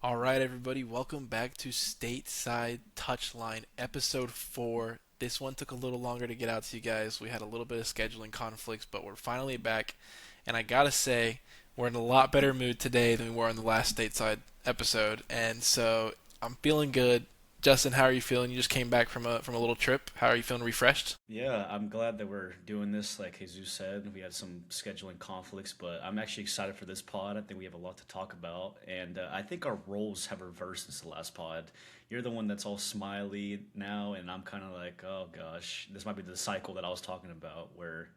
All right, everybody, welcome back to Stateside Touchline, episode 4. This one took a little longer to get out to you guys. We had a little bit of scheduling conflicts, but we're finally back. And I gotta say, we're in a lot better mood today than we were in the last Stateside episode. And so I'm feeling good. Justin, how are you feeling? You just came back from a little trip. How are you feeling? Refreshed? Yeah, I'm glad that we're doing this. Like Jesus said, we had some scheduling conflicts, but I'm actually excited for this pod. I think we have a lot to talk about, and I think our roles have reversed since the last pod. You're the one that's all smiley now, and I'm kind of like, oh gosh, this might be the cycle that I was talking about, where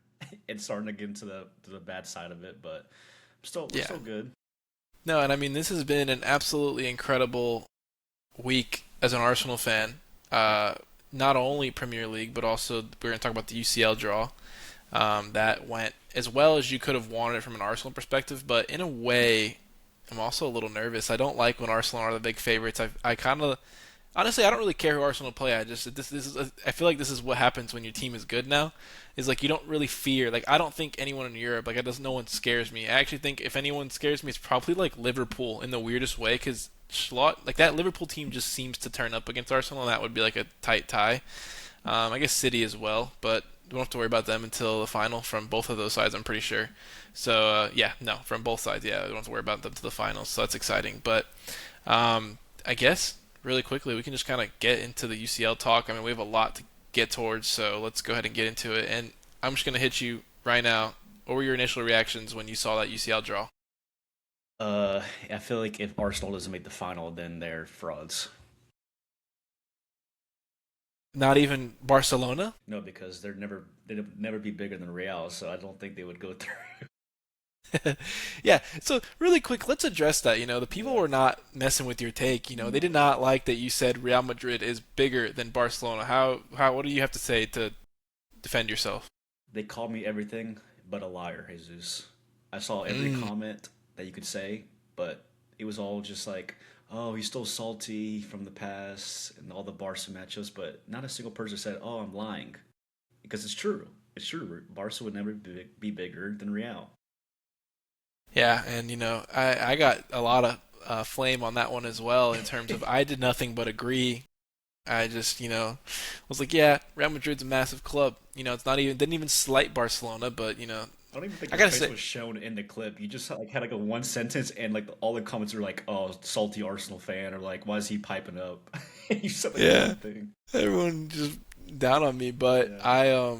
it's starting to get into the bad side of it. But we're Yeah. still good. No, and I mean, this has been an absolutely incredible week as an Arsenal fan. Uh, Not only Premier League, but also we're going to talk about the UCL draw. That went as well as you could have wanted it from an Arsenal perspective, but in a way, I'm also a little nervous. I don't like when Arsenal are the big favorites. I kind of honestly, I don't really care who Arsenal play. This is I feel like this is what happens when your team is good now. Is like you don't really fear. Like I don't think anyone in Europe like it does. No one scares me. I actually think if anyone scares me, it's probably like Liverpool in the weirdest way because Schlott like that Liverpool team just seems to turn up against Arsenal. And that would be like a tight tie. I guess City as well, but we don't have to worry about them until the final from both of those sides. I'm pretty sure. So yeah, no, from both sides, yeah, we don't have to worry about them to the finals. So that's exciting. But I guess really quickly we can just kind of get into the UCL talk. I mean, we have a lot to get towards, so let's go ahead and get into it. And I'm just gonna hit you right now. What were your initial reactions when you saw that UCL draw? Uh, I feel like if Arsenal doesn't make the final, then they're frauds. Not even Barcelona. No, because they'd never be bigger than Real, so I don't think they would go through. Yeah. So really quick, let's address that. The people Yeah. were not messing with your take. They did not like that you said Real Madrid is bigger than Barcelona. What do you have to say to defend yourself? They called me everything but a liar, Jesus. I saw every Mm, comment that you could say, but it was all just like, oh, he's still salty from the past and all the Barca matchups, but not a single person said, oh, I'm lying. Because it's true. It's true. Barca would never be bigger than Real. yeah, and I got a lot of flame on that one as well in terms of I did nothing but agree. I just was like, yeah, Real Madrid's a massive club. It's not even didn't even slight Barcelona, but I don't even think I your gotta face say, was shown in the clip. You just like had like a one sentence, and like all the comments were like, "Oh, salty Arsenal fan," or like, "Why is he piping up?" You said like yeah, one thing. everyone just down on me, but Yeah. I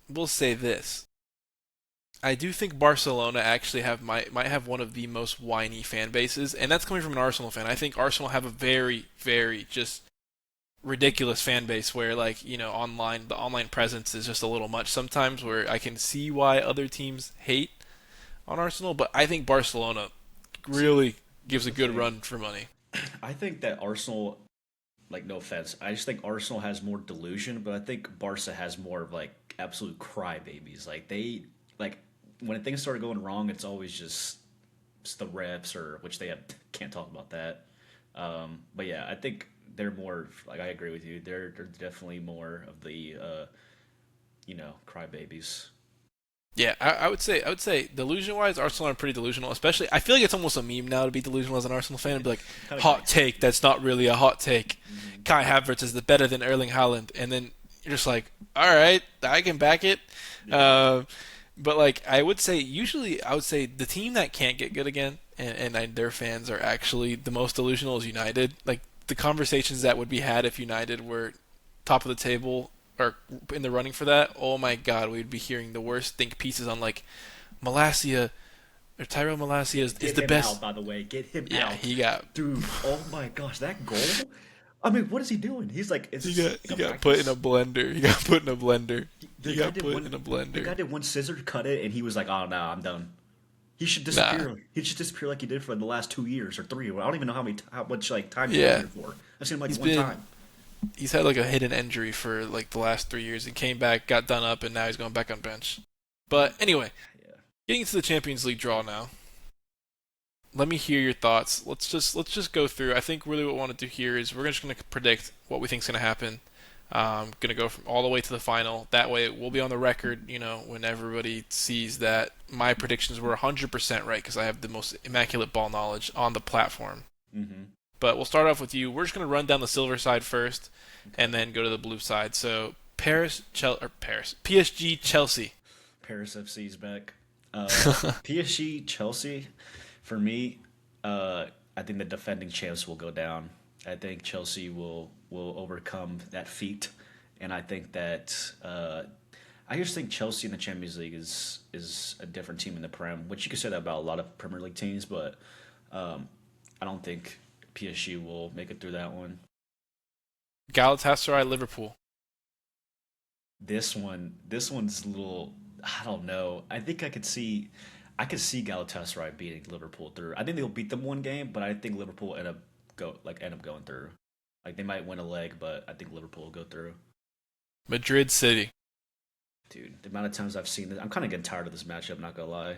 will say this. I do think Barcelona actually might have one of the most whiny fan bases, and that's coming from an Arsenal fan. I think Arsenal have a very, very just ridiculous fan base where like online the online presence is just a little much sometimes where I can see why other teams hate on Arsenal, but I think Barcelona See, really gives here's a the good thing. run for money. I think that Arsenal, like, no offense, I just think Arsenal has more delusion, but I think Barca has more of like absolute crybabies. Like they like when things start going wrong, it's always just it's the refs or which they have, can't talk about that. But yeah, I think they're more like I agree with you. They're definitely more of the crybabies. Yeah, I would say delusion wise, Arsenal are pretty delusional. Especially, I feel like it's almost a meme now to be delusional as an Arsenal fan and be like, Kind of hot gets it. take. That's not really a hot take. Hmm. Kai Havertz is the better than Erling Haaland, and then you're just like, all right, I can back it. Yeah. Uh, but like, I would say the team that can't get good again, and their fans are actually the most delusional is United. Like the conversations that would be had if United were top of the table or in the running for that, oh my god, we'd be hearing the worst think pieces on like Malasia or Tyrell Malasia is Get the him out, best. by the way. Get him Yeah, out. he got Dude, oh my gosh, that goal? I mean, what is he doing? He's like, is he this got like he a got put in a practice? blender. He got put in a blender. The He guy got did put in a the guy blender. did one scissor cut it, and he was like, "Oh no, I'm done." He should Nah. disappear. He should disappear like he did for the last 2 years or three. I don't even know how much like time he's been Yeah. here for. I've seen him like He's one been time. he's had like a hidden injury for like the last 3 years. He came back, got done up, and now he's going back on bench. But anyway, Yeah. getting into the Champions League draw now. Let me hear your thoughts. Let's just go through. I think really what we want to do here is we're just going to predict what we think is going to happen. Going to go from all the way to the final. That way, we'll be on the record. When everybody sees that my predictions were 100% right because I have the most immaculate ball knowledge on the platform. Hmm. But we'll start off with you. We're just gonna run down the silver side first, Okay. and then go to the blue side. So Paris, PSG, Chelsea. Paris FC's back. PSG Chelsea. For me, I think the defending champs will go down. I think Chelsea will overcome that feat, and I think that I just think Chelsea in the Champions League is a different team in the Prem, which you could say that about a lot of Premier League teams, but I don't think PSG will make it through that one. Galatasaray, Liverpool. This one's a little. I don't know. I think I could see Galatasaray beating Liverpool through. I think they'll beat them one game, but I think Liverpool end up going through. Like they might win a leg, but I think Liverpool will go through. Madrid, City. Dude, the amount of times I've seen this, I'm kind of getting tired of this matchup. Not gonna lie.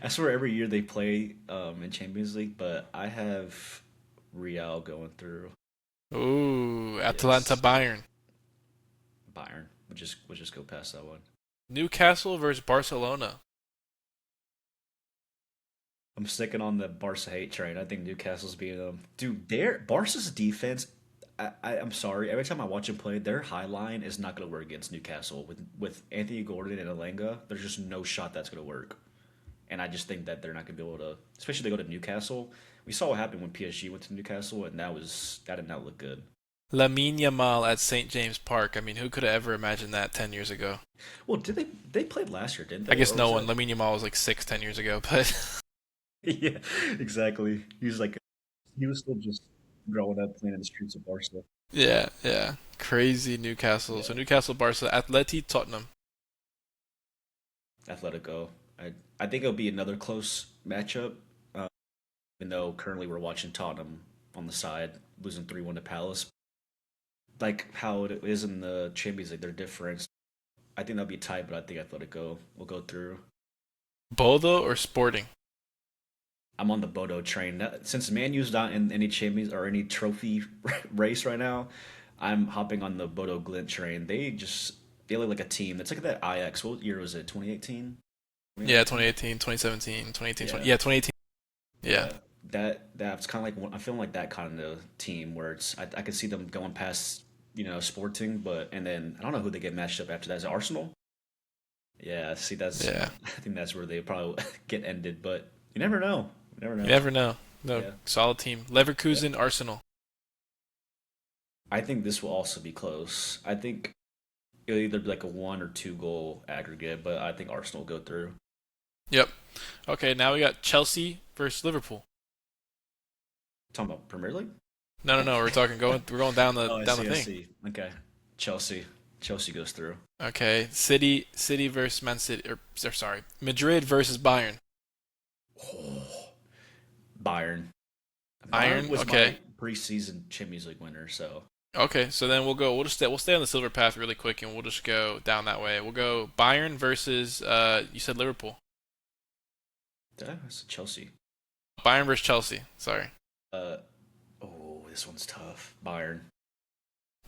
I swear every year they play in Champions League, but I have Real going through. Ooh, Atalanta, Yes, Bayern. Bayern. We'll just go past that one. Newcastle versus Barcelona. I'm sticking on the Barca hate train. I think Newcastle's beating them. Dude, their Barca's defense. I'm sorry. Every time I watch them play, their high line is not going to work against Newcastle. With Anthony Gordon and Alenga, there's just no shot that's going to work. And I just think that they're not going to be able to. Especially if they go to Newcastle. We saw what happened when PSG went to Newcastle, and that did not look good. Lamine Yamal at St. James Park. I mean, who could have ever imagined that 10 years ago? Well, did they played last year, didn't I they? guess Or no was one. that? Lamine Yamal was like 10 years ago, but Yeah, exactly. He was still just growing up playing in the streets of Barcelona. yeah, yeah. Crazy Newcastle. So Yeah, Newcastle, Barca, Atleti, Tottenham. Atletico. I think it'll be another close matchup. Uh, even though currently we're watching Tottenham on the side losing 3-1 to Palace, like how it is in the Champions League, they're different. I think that'll be tight, but I think Atletico will go through. Bodo or Sporting? I'm on the Bodo train. Since Man U's not in any Champions or any trophy race right now, I'm hopping on the Bodo Glint train. They look like a team. It's like that Ajax. What year was it? 2018? Yeah, 2019? 2018, 2017, 2018, Yeah, yeah, 2018. Yeah. yeah. That's kind of like I'm feeling like that kind of team where I could see them going past Sporting, but and then I don't know who they get matched up after that. Is it Arsenal? Yeah, see Yeah. I think that's where they probably get ended, but you never know. You never You know. never know. No, Yeah. solid team. Yeah. Leverkusen, Arsenal. I think this will also be close. I think it'll either be like a 1 or 2 goal aggregate, but I think Arsenal will go through. Yep. Okay, now we got Chelsea versus Liverpool. Talking about Premier League? No, no, no. We're going down the Oh, I down the see, I thing. see. Okay. Chelsea. Chelsea goes through. Okay, City versus Man City, or sorry, Madrid versus Bayern. Oh, Bayern. Bayern Bayern. was Okay. my preseason Champions League winner, so Okay, so then we'll go. We'll stay on the silver path really quick, and we'll just go down that way. We'll go Bayern versus you said Liverpool. that's Chelsea. Bayern versus Chelsea. Sorry. Uh, oh, this one's tough. Bayern.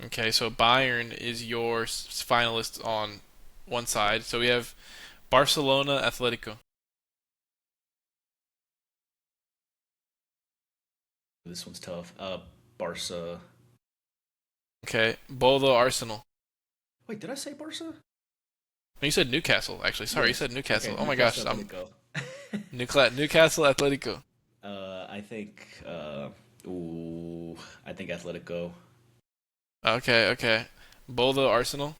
Okay, so Bayern is your finalist on one side. So we have Barcelona, Atletico. This one's tough. Barca. Okay, Bodo, Arsenal. Wait, did I say Barca? You said Newcastle, actually. Sorry, you Yes. said Newcastle. Okay, Oh my gosh, Newcastle I'm Atletico. Newcastle, Atletico. I think. Ooh, I think Atletico, Okay, okay. Bodo, Arsenal.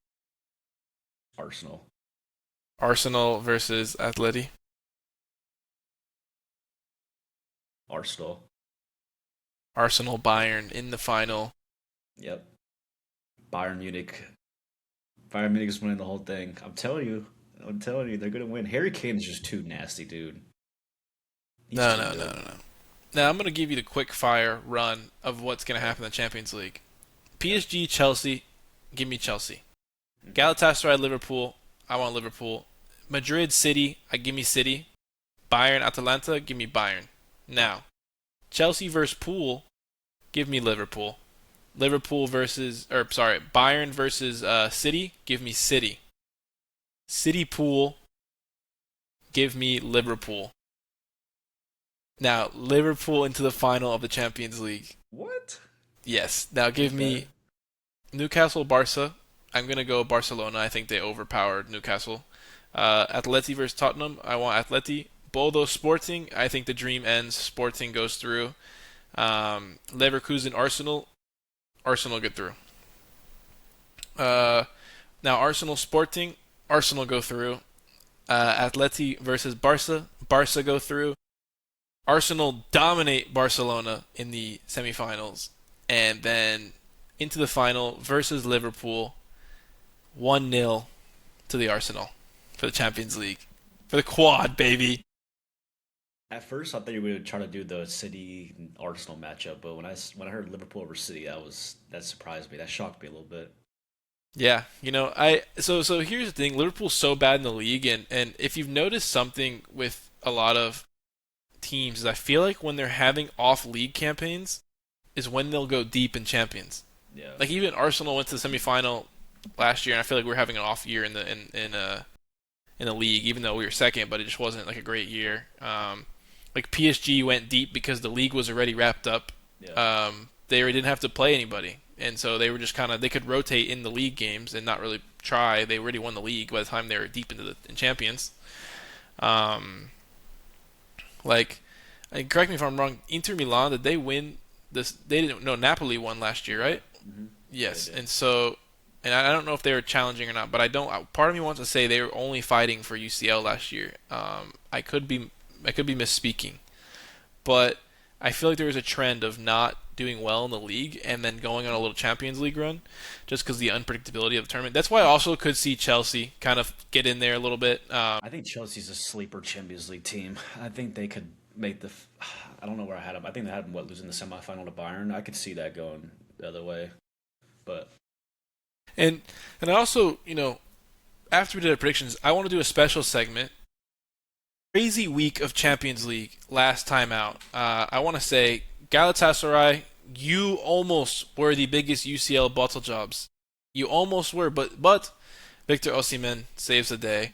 Arsenal, Arsenal versus Atleti. Arsenal. Arsenal, Bayern in the final. Yep. Bayern Munich. Bayern Munich is winning the whole thing. I'm telling you. I'm telling you, they're gonna win. Harry Kane's just too nasty, dude. He's No, too no, no, good. no, no. Now I'm gonna give you the quick fire run of what's gonna Okay. happen in the Champions League. Okay. PSG, Chelsea. Give me Chelsea. Okay. Galatasaray, Liverpool. I want Liverpool. Madrid, City. I give me City. Bayern, Atalanta. Give me Bayern. Now, Chelsea versus Pool. Give me Liverpool. Liverpool versus, or sorry, Bayern versus City. Give me City. City Pool. Give me Liverpool. Now, Liverpool into the final of the Champions League. What? Yes. Now give Okay. me Newcastle, Barca. I'm gonna go Barcelona. I think they overpowered Newcastle. Atleti versus Tottenham. I want Atleti. Bodo Sporting. I think the dream ends. Sporting goes through. Leverkusen, Arsenal. Arsenal get through. Uh, Now Arsenal, Sporting. Arsenal go through. Atleti versus Barca. Barca go through. Arsenal dominate Barcelona in the semifinals, and then into the final versus Liverpool. 1-0 to the Arsenal for the Champions League. For the quad, baby. At first, I thought we would try to do the City and Arsenal matchup, but when I heard Liverpool over City, that surprised me. That shocked me a little bit. Yeah, so here's the thing. Liverpool's so bad in the league, and if you've noticed something with a lot of teams, is I feel like when they're having off league campaigns is when they'll go deep in champions. Yeah. Like even Arsenal went to the semifinal last year, and I feel like we're having an off year in the league, even though we were second, but it just wasn't like a great year. Like PSG went deep because the league was already wrapped up. Yeah. They already didn't have to play anybody, and so they were just kind of they could rotate in the league games and not really try. They already won the league by the time they were deep into the in champions. Um, like, and correct me if I'm wrong. Inter Milan, did they win this? They didn't. No, Napoli won last year, right? Hmm. Yeah, they Yes, did. and so, and I don't know if they were challenging or not, but I don't. Part of me wants to say they were only fighting for UCL last year. I could be misspeaking, but I feel like there was a trend of not doing well in the league and then going on a little Champions League run, just because the unpredictability of the tournament. That's why I also could see Chelsea kind of get in there a little bit. I think Chelsea's a sleeper Champions League team. I think they could make the. I don't know where I had them. I think they had them losing the semifinal to Bayern. I could see that going the other way, but And and I also, after we did our predictions, I want to do a special segment. Crazy week of Champions League last time out. I want to say Galatasaray, you almost were the biggest UCL bottle jobs. You almost were, but Victor Osimhen saves the day.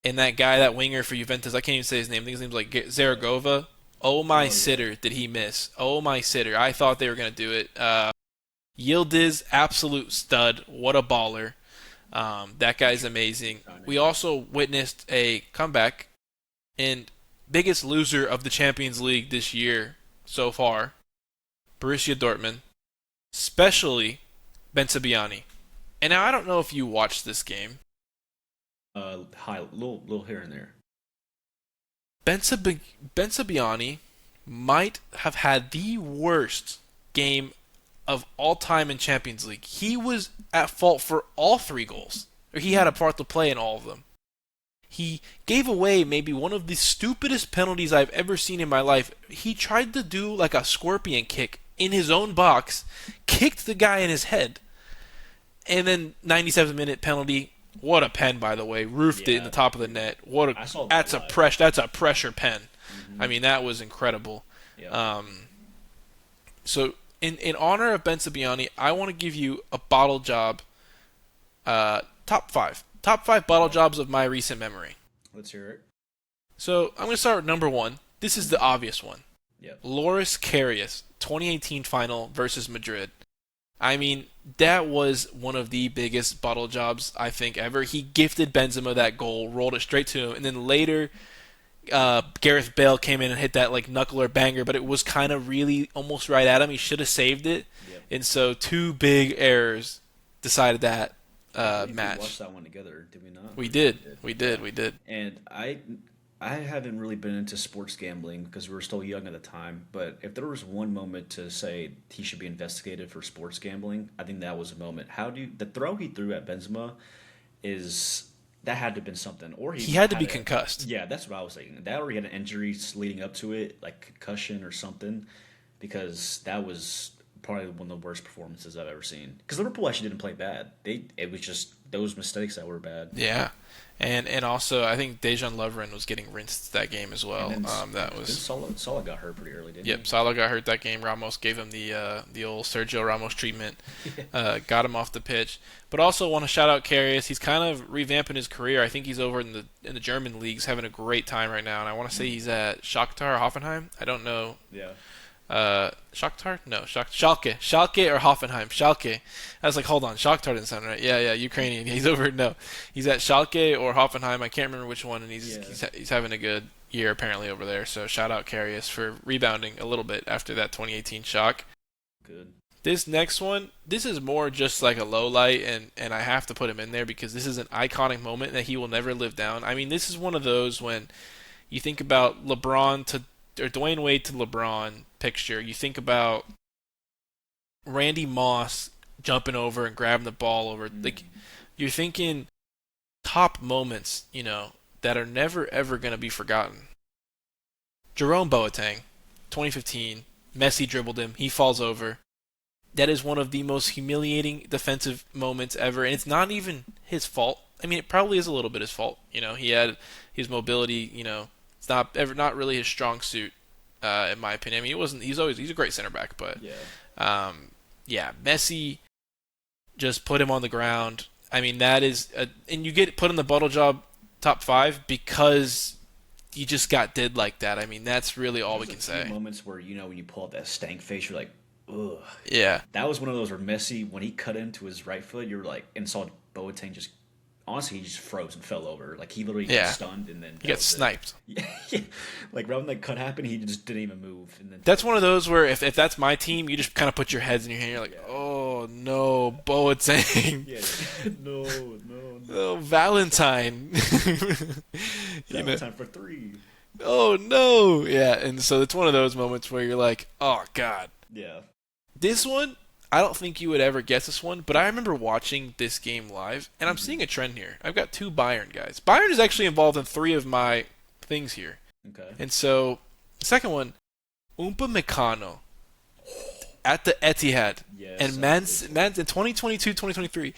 And that guy, that winger for Juventus, I can't even say his name. I think his name's like Zaragoza. Oh my oh yeah, sitter, did he miss? Oh my sitter. I thought they were gonna do it. Yildiz, absolute stud. What a baller. That guy's amazing. We shining. also witnessed a comeback and biggest loser of the Champions League this year so far, Borussia Dortmund, especially Bensebaini. And now I don't know if you watched this game. High, little here and there. Bensebaini might have had the worst game of all time in Champions League. He was at fault for all three goals, or he had a part to play in all of them. He gave away maybe one of the stupidest penalties I've ever seen in my life. He tried to do like a scorpion kick in his own box, kicked the guy in his head, and then 97-minute penalty. What a pen, by the way! Roofed it in the Yeah, top of the net. What a I saw that that's a live. press that's a pressure pen. Hmm. I mean that was incredible. Yeah. Um, so in honor of Ben Sabiani, I want to give you a bottle job. Top five bottle Okay. jobs of my recent memory. Let's hear it. So I'm going to start with number one. This is the obvious one. Yep. Loris Karius, 2018 final versus Madrid. I mean, that was one of the biggest bottle jobs I think ever. He gifted Benzema that goal, rolled it straight to him, and then later Gareth Bale came in and hit that like knuckler banger, but it was kind of really almost right at him. He should have saved it, Yep. and so two big errors decided that I believe we match. watched that one together, did we not? I'm We pretty sure did, we did. we did, Yeah. we did. And I haven't really been into sports gambling because we were still young at the time. But if there was one moment to say he should be investigated for sports gambling, I think that was a moment. The throw he threw at Benzema is that had to have been something, or He he had to had be a concussed. yeah, that's what I was thinking. That or he had an injury leading up to it, like concussion or something, because that was probably one of the worst performances I've ever seen. Because Liverpool actually didn't play bad. It was just those mistakes that were bad. Yeah, and also I think Dejan Lovren was getting rinsed that game as And well. then That then was Salah got hurt pretty early, didn't Yep, he? Salah got hurt that game. Ramos gave him the old Sergio Ramos treatment, Yeah. got him off the pitch. But also want to shout out Karius. He's kind of revamping his career. I think he's over in the German leagues, having a great time right now. And I want to say he's at Shakhtar Hoffenheim. I don't know. Yeah. Shakhtar? No, Schalke. Schalke or Hoffenheim. Schalke. I was like, hold on, Shakhtar didn't sound right. Yeah, yeah, Ukrainian. He's over. No, he's at Schalke or Hoffenheim. I can't remember which one, and Yeah, he's having a good year apparently over there. So shout out Karius for rebounding a little bit after that 2018 shock. good. This next one, this is more just like a low light, and I have to put him in there because this is an iconic moment that he will never live down. I mean, this is one of those when you think about LeBron to or Dwayne Wade to LeBron picture. You think about Randy Moss jumping over and grabbing the ball over. Like Mm. you're thinking top moments, that are never ever gonna be forgotten. Jerome Boateng, 2015. Messi dribbled him. He falls over. That is one of the most humiliating defensive moments ever, and it's not even his fault. I mean, it probably is a little bit his fault. He had his mobility. It's not really his strong suit, in my opinion. I mean, it wasn't. He's a great center back, but Yeah. yeah, Messi just put him on the ground. I mean, and you get put in the bottle job top five because you just got did like that. I mean, that's really all we There's a can few say. moments where when you pull out that stank face, you're like, ugh. Yeah, That was one of those where Messi, when he cut into his right foot, you were like, and saw Boateng just, honestly, he just froze and fell over. Like, he literally got yeah, stunned, and then he that got was it. sniped. Yeah, yeah. Like, right when that cut happened, he just didn't even move. And then, That's one of those where if that's my team, you just kind of put your heads in your hand. You're like, yeah. oh no, Boateng, Yeah. No, no, no. oh Valentine, you That know, was time for three. oh no, yeah. And so it's one of those moments where you're like, oh god. Yeah. This one, I don't think you would ever guess this one, but I remember watching this game live, and I'm Hmm. seeing a trend here. I've got two Bayern guys. Bayern is actually involved in three of my things here. Okay. And so, the second one, Umpa Meccano at the Etihad. Yes, And I remember this one. Man's in 2022, 2023.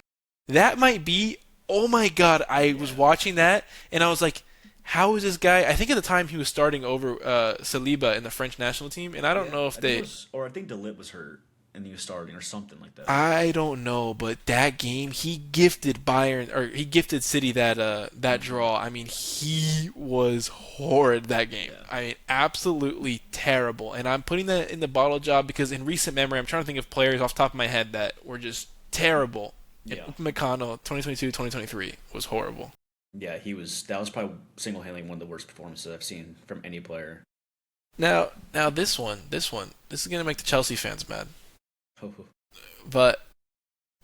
That might be, oh my god, I was Yeah. watching that, and I was like, how is this guy? I think at the time he was starting over Saliba in the French national team, and I don't Yeah. know if I think it they was, or I think Delit was hurt and he was starting or something like that. I don't know, but that game he gifted Bayern or he gifted City that Hmm. draw. I mean, he was horrid that game. Yeah. I mean, absolutely terrible. And I'm putting that in the bottle job because in recent memory, I'm trying to think of players off the top of my head that were just terrible. And Yeah. Upamecano, 2022, 2023 was horrible. Yeah, that was probably single handedly one of the worst performances I've seen from any player. Now this is gonna make the Chelsea fans mad. But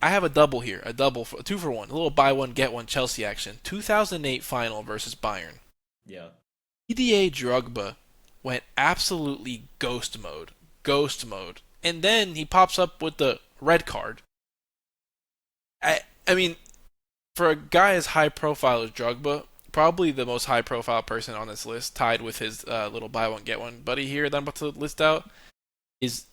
I have a double here, a 2 for 1, a little buy one get one Chelsea action. 2008 final versus Bayern. Yeah. Didier Drogba went absolutely ghost mode, and then he pops up with the red card. I mean, for a guy as high profile as Drogba, probably the most high profile person on this list, tied with his little buy one get one buddy here that I'm about to list out, is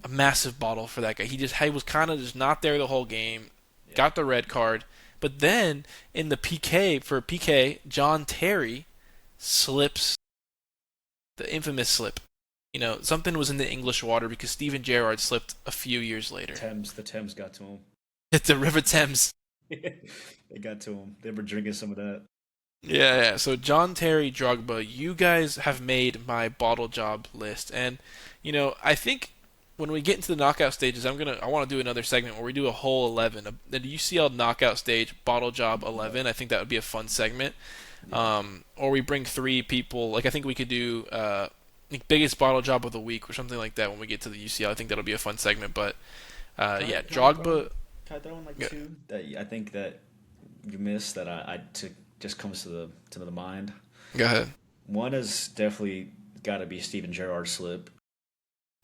a massive bottle for that guy. He was kind of just not there the whole game, Yeah. got the red card, but then in the PK, John Terry slips the infamous slip. Something was in the English water because Steven Gerrard slipped a few years later. The Thames got to him. It's the River Thames. They got to him. They were drinking some of that. Yeah, yeah. So John Terry, Drogba, you guys have made my bottle job list, and I think when we get into the knockout stages, I want to do another segment where we do a whole 11, the UCL knockout stage bottle job 11. I think that would be a fun segment. Yeah. Or we bring three people. Like I think we could do like biggest bottle job of the week or something like that when we get to the UCL. I think that'll be a fun segment. But yeah, Drogba. Can I throw in like Yeah, two that I think that you missed that just comes to the mind? go ahead. One is definitely got to be Steven Gerrard's slip.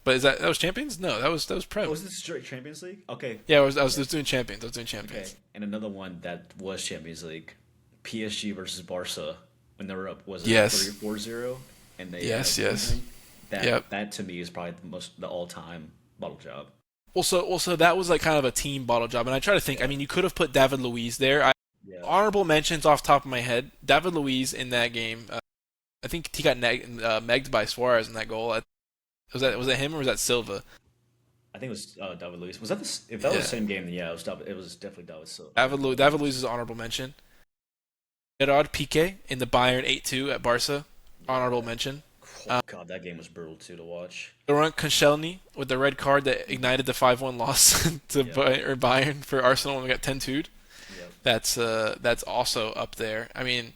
But that was champions? No, that was Oh, Prem. was this straight Champions League? Okay. Yeah, I was Okay. just doing champions. I was doing Okay. champions. And another one that was Champions League, PSG versus Barca when they were up, was it Yes. 3-4-0 and they ended up Yes. Yes. losing? Yep. That to me is probably the all time bottle job. Also, that was like kind of a team bottle job, and I try to think. I Yeah. mean, you could have put David Luiz there. Yeah. Honorable mentions off the top of my head. David Luiz in that game. I think he got megged by Suarez in that goal. Was that him or was that Silva? I think it was David Luiz. Was that if that was Yeah, the same game? Then yeah, it was definitely David Silva. David Luiz is an honorable mention. Gerard Piqué in the Bayern 8-2 at Barca. Honorable Yeah. mention. Oh God, that game was brutal too to watch. Laurent Koscielny with the red card that ignited the 5-1 loss to Yep, Bayern for Arsenal when we got 10-2. yep. That's also up there. I mean,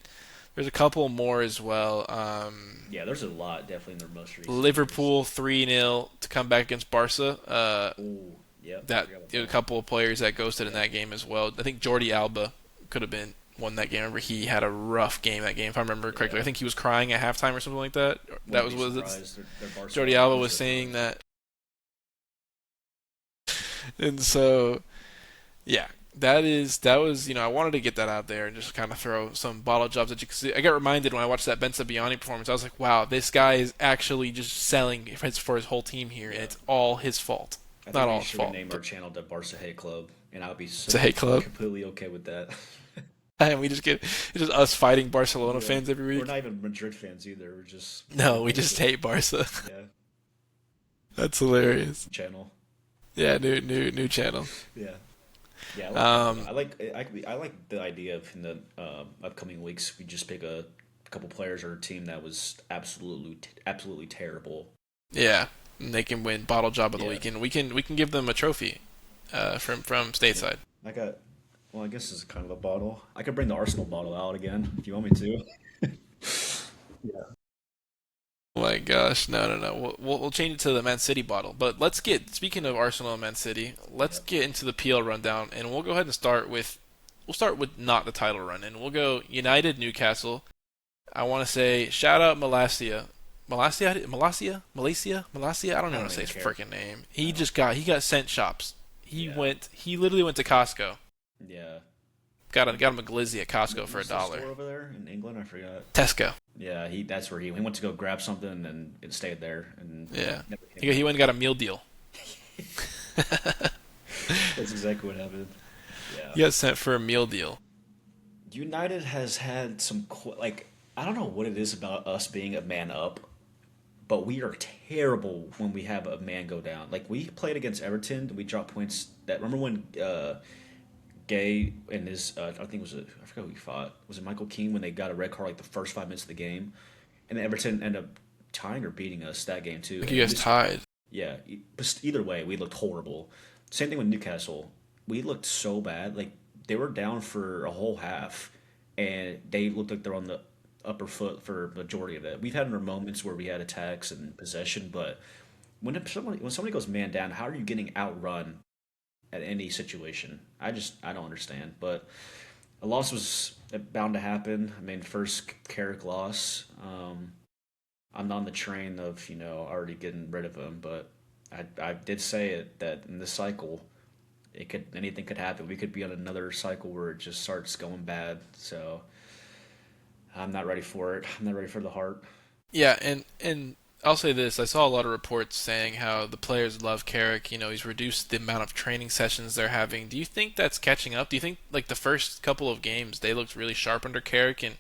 there's a couple more as well. Yeah, there's a lot definitely in their most recent years. Liverpool 3-0 to come back against Barca. Oh, yep. I That forgot about a that. couple of players that ghosted in Yep, that game as well. I think Jordi Alba could have been won that game. I remember he had a rough game that game, if I remember correctly. I yeah. think he was crying at halftime or something like that. That Wouldn't be was it. surprised. They're Jordi Barcelona Alba fans was are saying fans. that, and so yeah, that was I wanted to get that out there and just kind of throw some bottle jobs that you could see. I got reminded when I watched that Ben Sabiani performance. I was like, wow, this guy is actually just selling for his whole team here, and Yeah. it's all his fault. I Not think all we his should fault, rename our but channel the Barca Hate Club, and I'll be it's a hate club. completely okay with that. And we just get it's just us fighting Barcelona Yeah. fans every We're week. not even Madrid fans either. We're just No, we hate just the hate Barca. yeah That's hilarious. channel. Yeah, new channel. Yeah. Yeah, I like that. Um, I like the idea of in the upcoming weeks we just pick a couple players or a team that was absolutely terrible. yeah, and they can win bottle job of the Yeah, week, and we can give them a trophy, from yeah. stateside. I got. Well, I guess this is kind of a bottle. I could bring the Arsenal bottle out again if you want me to. Yeah. Oh my gosh, no. We'll change it to the Man City bottle. But let's get speaking of Arsenal and Man City, let's Yep. get into the PL rundown, and we'll go ahead and start with not the title run, and we'll go United Newcastle. I want to say shout out Malasia. I don't I know how don't to say even his care. freaking name. I don't. He got sent shops. Yeah. He literally went to Costco. Yeah. Got him a glizzy at Costco for a What's the dollar. store over there in England? I forgot. Tesco. Yeah, that's where he went to go grab something and it stayed there and Yeah. never came He back. went and got a meal deal. That's exactly what happened. Yeah. He got sent for a meal deal. United has had some like I don't know what it is about us being a man up, but we are terrible when we have a man go down. Like we played against Everton, we dropped points. That remember when Gay and his I think it was I forgot who he fought. Was it Michael Keane when they got a red card like the first 5 minutes of the game, and then Everton ended up tying or beating us that game I too. think And you we guys just tied. yeah, but either way, we looked horrible. Same thing with Newcastle. We looked so bad. Like they were down for a whole half, and they looked like they're on the upper foot for majority of it. We've had our moments where we had attacks and possession, but when somebody goes man down, how are you getting outrun at any situation? I don't understand. But a loss was bound to happen. I mean, first Carrick loss. I'm on the train of already getting rid of him, but I did say it that in this cycle, anything could happen. We could be on another cycle where it just starts going bad. So I'm not ready for it. I'm not ready for the heart. Yeah, and I'll say this: I saw a lot of reports saying how the players love Carrick. He's reduced the amount of training sessions they're having. Do you think that's catching up? Do you think like the first couple of games they looked really sharp under Carrick, and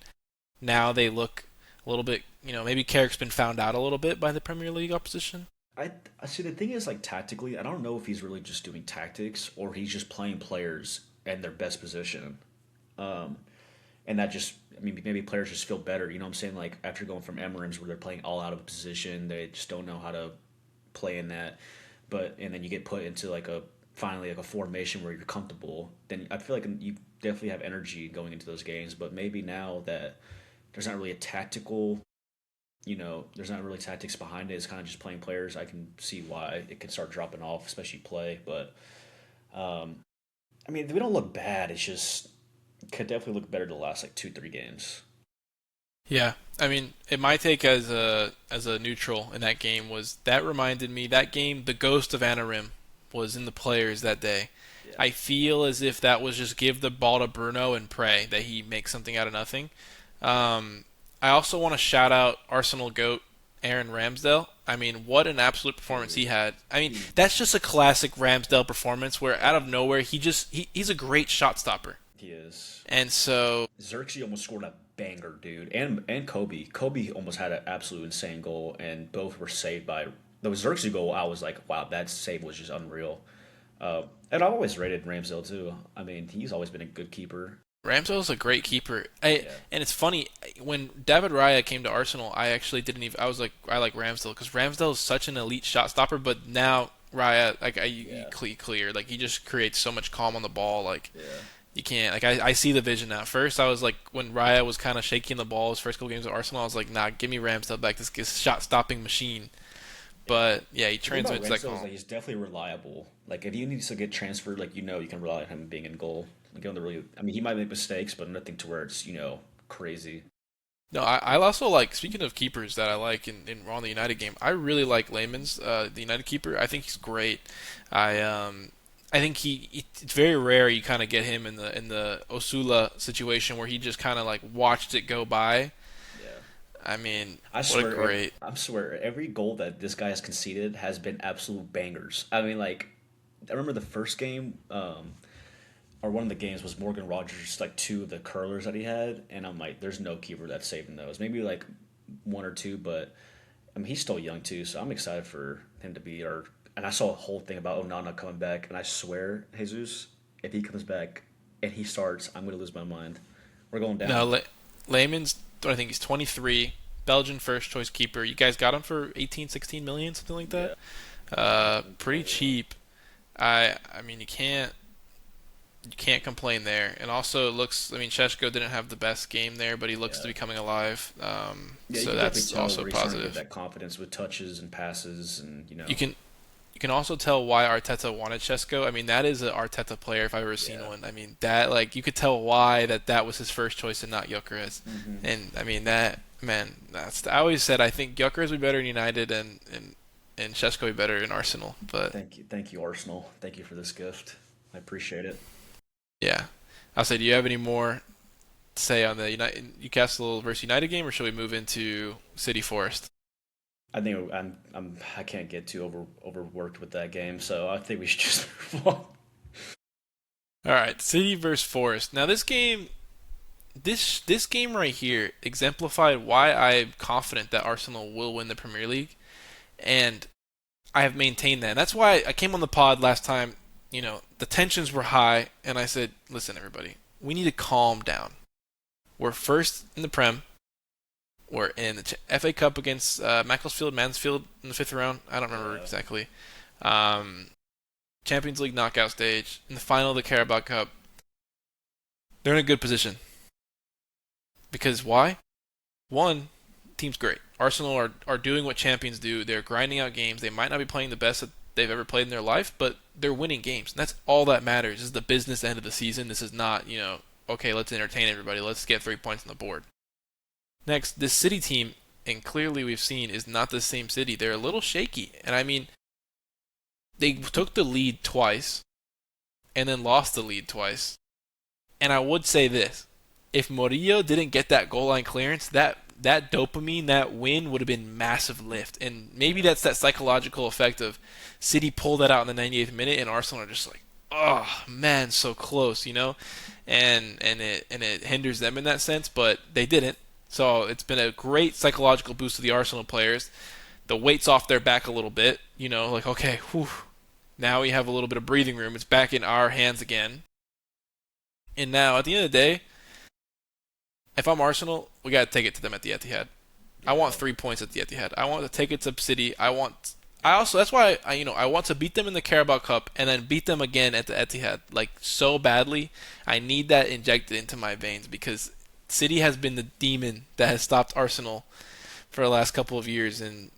now they look a little bit? Maybe Carrick's been found out a little bit by the Premier League opposition. I see. The thing is, like tactically, I don't know if he's really just doing tactics or he's just playing players in their best position. Um, and that just, I mean, maybe players just feel better. You know what I'm saying? Like after going from Emirates where they're playing all out of a position, they just don't know how to play in that. And then you get put into finally like a formation where you're comfortable. Then I feel like you definitely have energy going into those games. But maybe now that there's not really a tactical, there's not really tactics behind it. It's kind of just playing players. I can see why it could start dropping off, especially play. But um, I mean, we don't look bad. It's just could definitely look better the last like 2 3 games. Yeah, I mean, my take as a neutral in that game was that reminded me that game the ghost of Anarim was in the players that day. Yeah. I feel as if that was just give the ball to Bruno and pray that he makes something out of nothing. Um, I also want to shout out Arsenal GOAT Aaron Ramsdale. I mean, what an absolute performance he Dude, had. I mean, he that's just a classic Ramsdale performance where out of nowhere he's a great shot stopper. he is. And so Xerxes almost scored a banger, dude, and Kobe. Kobe almost had an absolute insane goal, and both were saved by the Xerxes goal. I was like, wow, that save was just unreal. And I've always rated Ramsdale too. I mean, he's always been a good keeper. Ramsdale's a great keeper. Yeah. And it's funny when David Raya came to Arsenal, I actually didn't even. I was like, I like Ramsdale because Ramsdale is such an elite shot stopper. But now Raya, like, you Yeah. clear, like he just creates so much calm on the ball. Like Yeah. you can't. Like I see the vision now. First, I was like when Raya was kind of shaking the ball his first couple games at Arsenal, I was like, nah, give me Ramsdale back. This shot stopping machine. Yeah. But yeah, he The thing about transmits that Ramsdale is calm. like he's definitely reliable. Like if you need to get transferred, like you can rely on him being in goal. Like on the really, I mean, he might make mistakes, but nothing to where it's crazy. No, I also like speaking of keepers that I like in on the United game. I really like Lehman's, the United keeper. I think he's great. I think it's very rare you kind of get him in the Osula situation where he just kind of like watched it go by. Yeah. I mean, I what a swear, great. I swear, every goal that this guy has conceded has been absolute bangers. I mean, like, I remember the first game, or one of the games was Morgan Rogers, like two of the curlers that he had, and I'm like, there's no keeper that's saving those. Maybe like one or two, but I mean, he's still young too, so I'm excited for him to be our. And I saw a whole thing about Onana coming back, and I swear, Jesus, if he comes back and he starts, I'm gonna lose my mind. We're going No, down. Lehman's. I think he's 23, Belgian first choice keeper. You guys got him for 18, 16 million, something like Yeah, that. Pretty incredible. cheap. I mean, you can't complain there. And also, it looks. I mean, Sheshko didn't have the best game there, but he looks to Yeah. be coming alive. Yeah, you So can definitely that's tell also where he's starting to get positive. that confidence with touches and passes, and You can you can also tell why Arteta wanted Sheshko. I mean, that is an Arteta player if I've ever seen yeah. one. I mean, that like you could tell why that was his first choice and not Gyökeres. Hmm. And I mean that man, that's I always said I think Gyökeres would be better in United and Sheshko would be better in Arsenal. But Thank you, Arsenal. Thank you for this gift. I appreciate it. yeah, I'll say, do you have any more to say on the United Newcastle versus United game, or should we move into City Forest? I think I can't get too overworked with that game, so I think we should just move on. All right, City versus Forest. Now this game right here exemplified why I'm confident that Arsenal will win the Premier League, and I have maintained that. And that's why I came on the pod last time. The tensions were high, and I said, "Listen, everybody, we need to calm down. We're first in the Prem. We're in the FA Cup against Mansfield in the fifth round. I don't remember Yeah, exactly. Um, Champions League knockout stage in the final of the Carabao Cup. They're in a good position because why? One, team's great. Arsenal are doing what champions do. They're grinding out games. They might not be playing the best that they've ever played in their life, but they're winning games. And that's all that matters. This is the business end of the season. This is not, okay, let's entertain everybody. Let's get 3 points on the board. Next, this City team, and clearly we've seen, is not the same City. They're a little shaky. And I mean, they took the lead twice and then lost the lead twice. And I would say this: if Murillo didn't get that goal line clearance, that dopamine, that win would have been massive lift. And maybe yeah. that's that psychological effect of City pulled that out in the 98th minute, and Arsenal are just like, oh man, so close. And it hinders them in that sense, but they didn't. So it's been a great psychological boost to the Arsenal players. The weight's off their back a little bit, like okay, whew, now we have a little bit of breathing room. It's back in our hands again. And now, at the end of the day, if I'm Arsenal, we got to take it to them at the Etihad. I want Yeah. 3 points at the Etihad. I want to take it to City. I also that's why I want to beat them in the Carabao Cup and then beat them again at the Etihad like so badly. I need that injected into my veins because City has been the demon that has stopped Arsenal for the last couple of years, and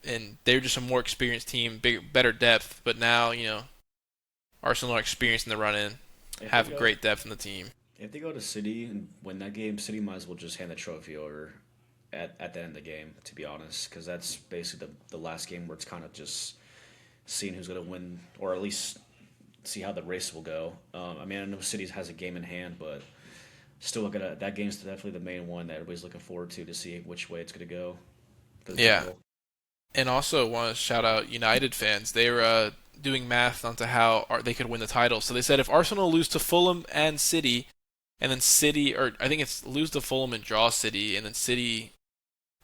they're just a more experienced team, better depth. But now Arsenal are experienced in the run in, If they have go great depth in the team. if they go to City and win that game, City might as well just hand the trophy over at the end of the game, to be honest, because that's basically the last game where it's kind of just seeing who's going to win, or at least see how the race will go. I mean, I know City has a game in hand, but still gonna that game's definitely the main one that everybody's looking forward to see which way it's going to go for the Yeah, title. and also want to shout out United fans. They were doing math onto how they could win the title. So they said if Arsenal lose to Fulham and City, and then City, or I think it's lose to Fulham and draw City, and then City,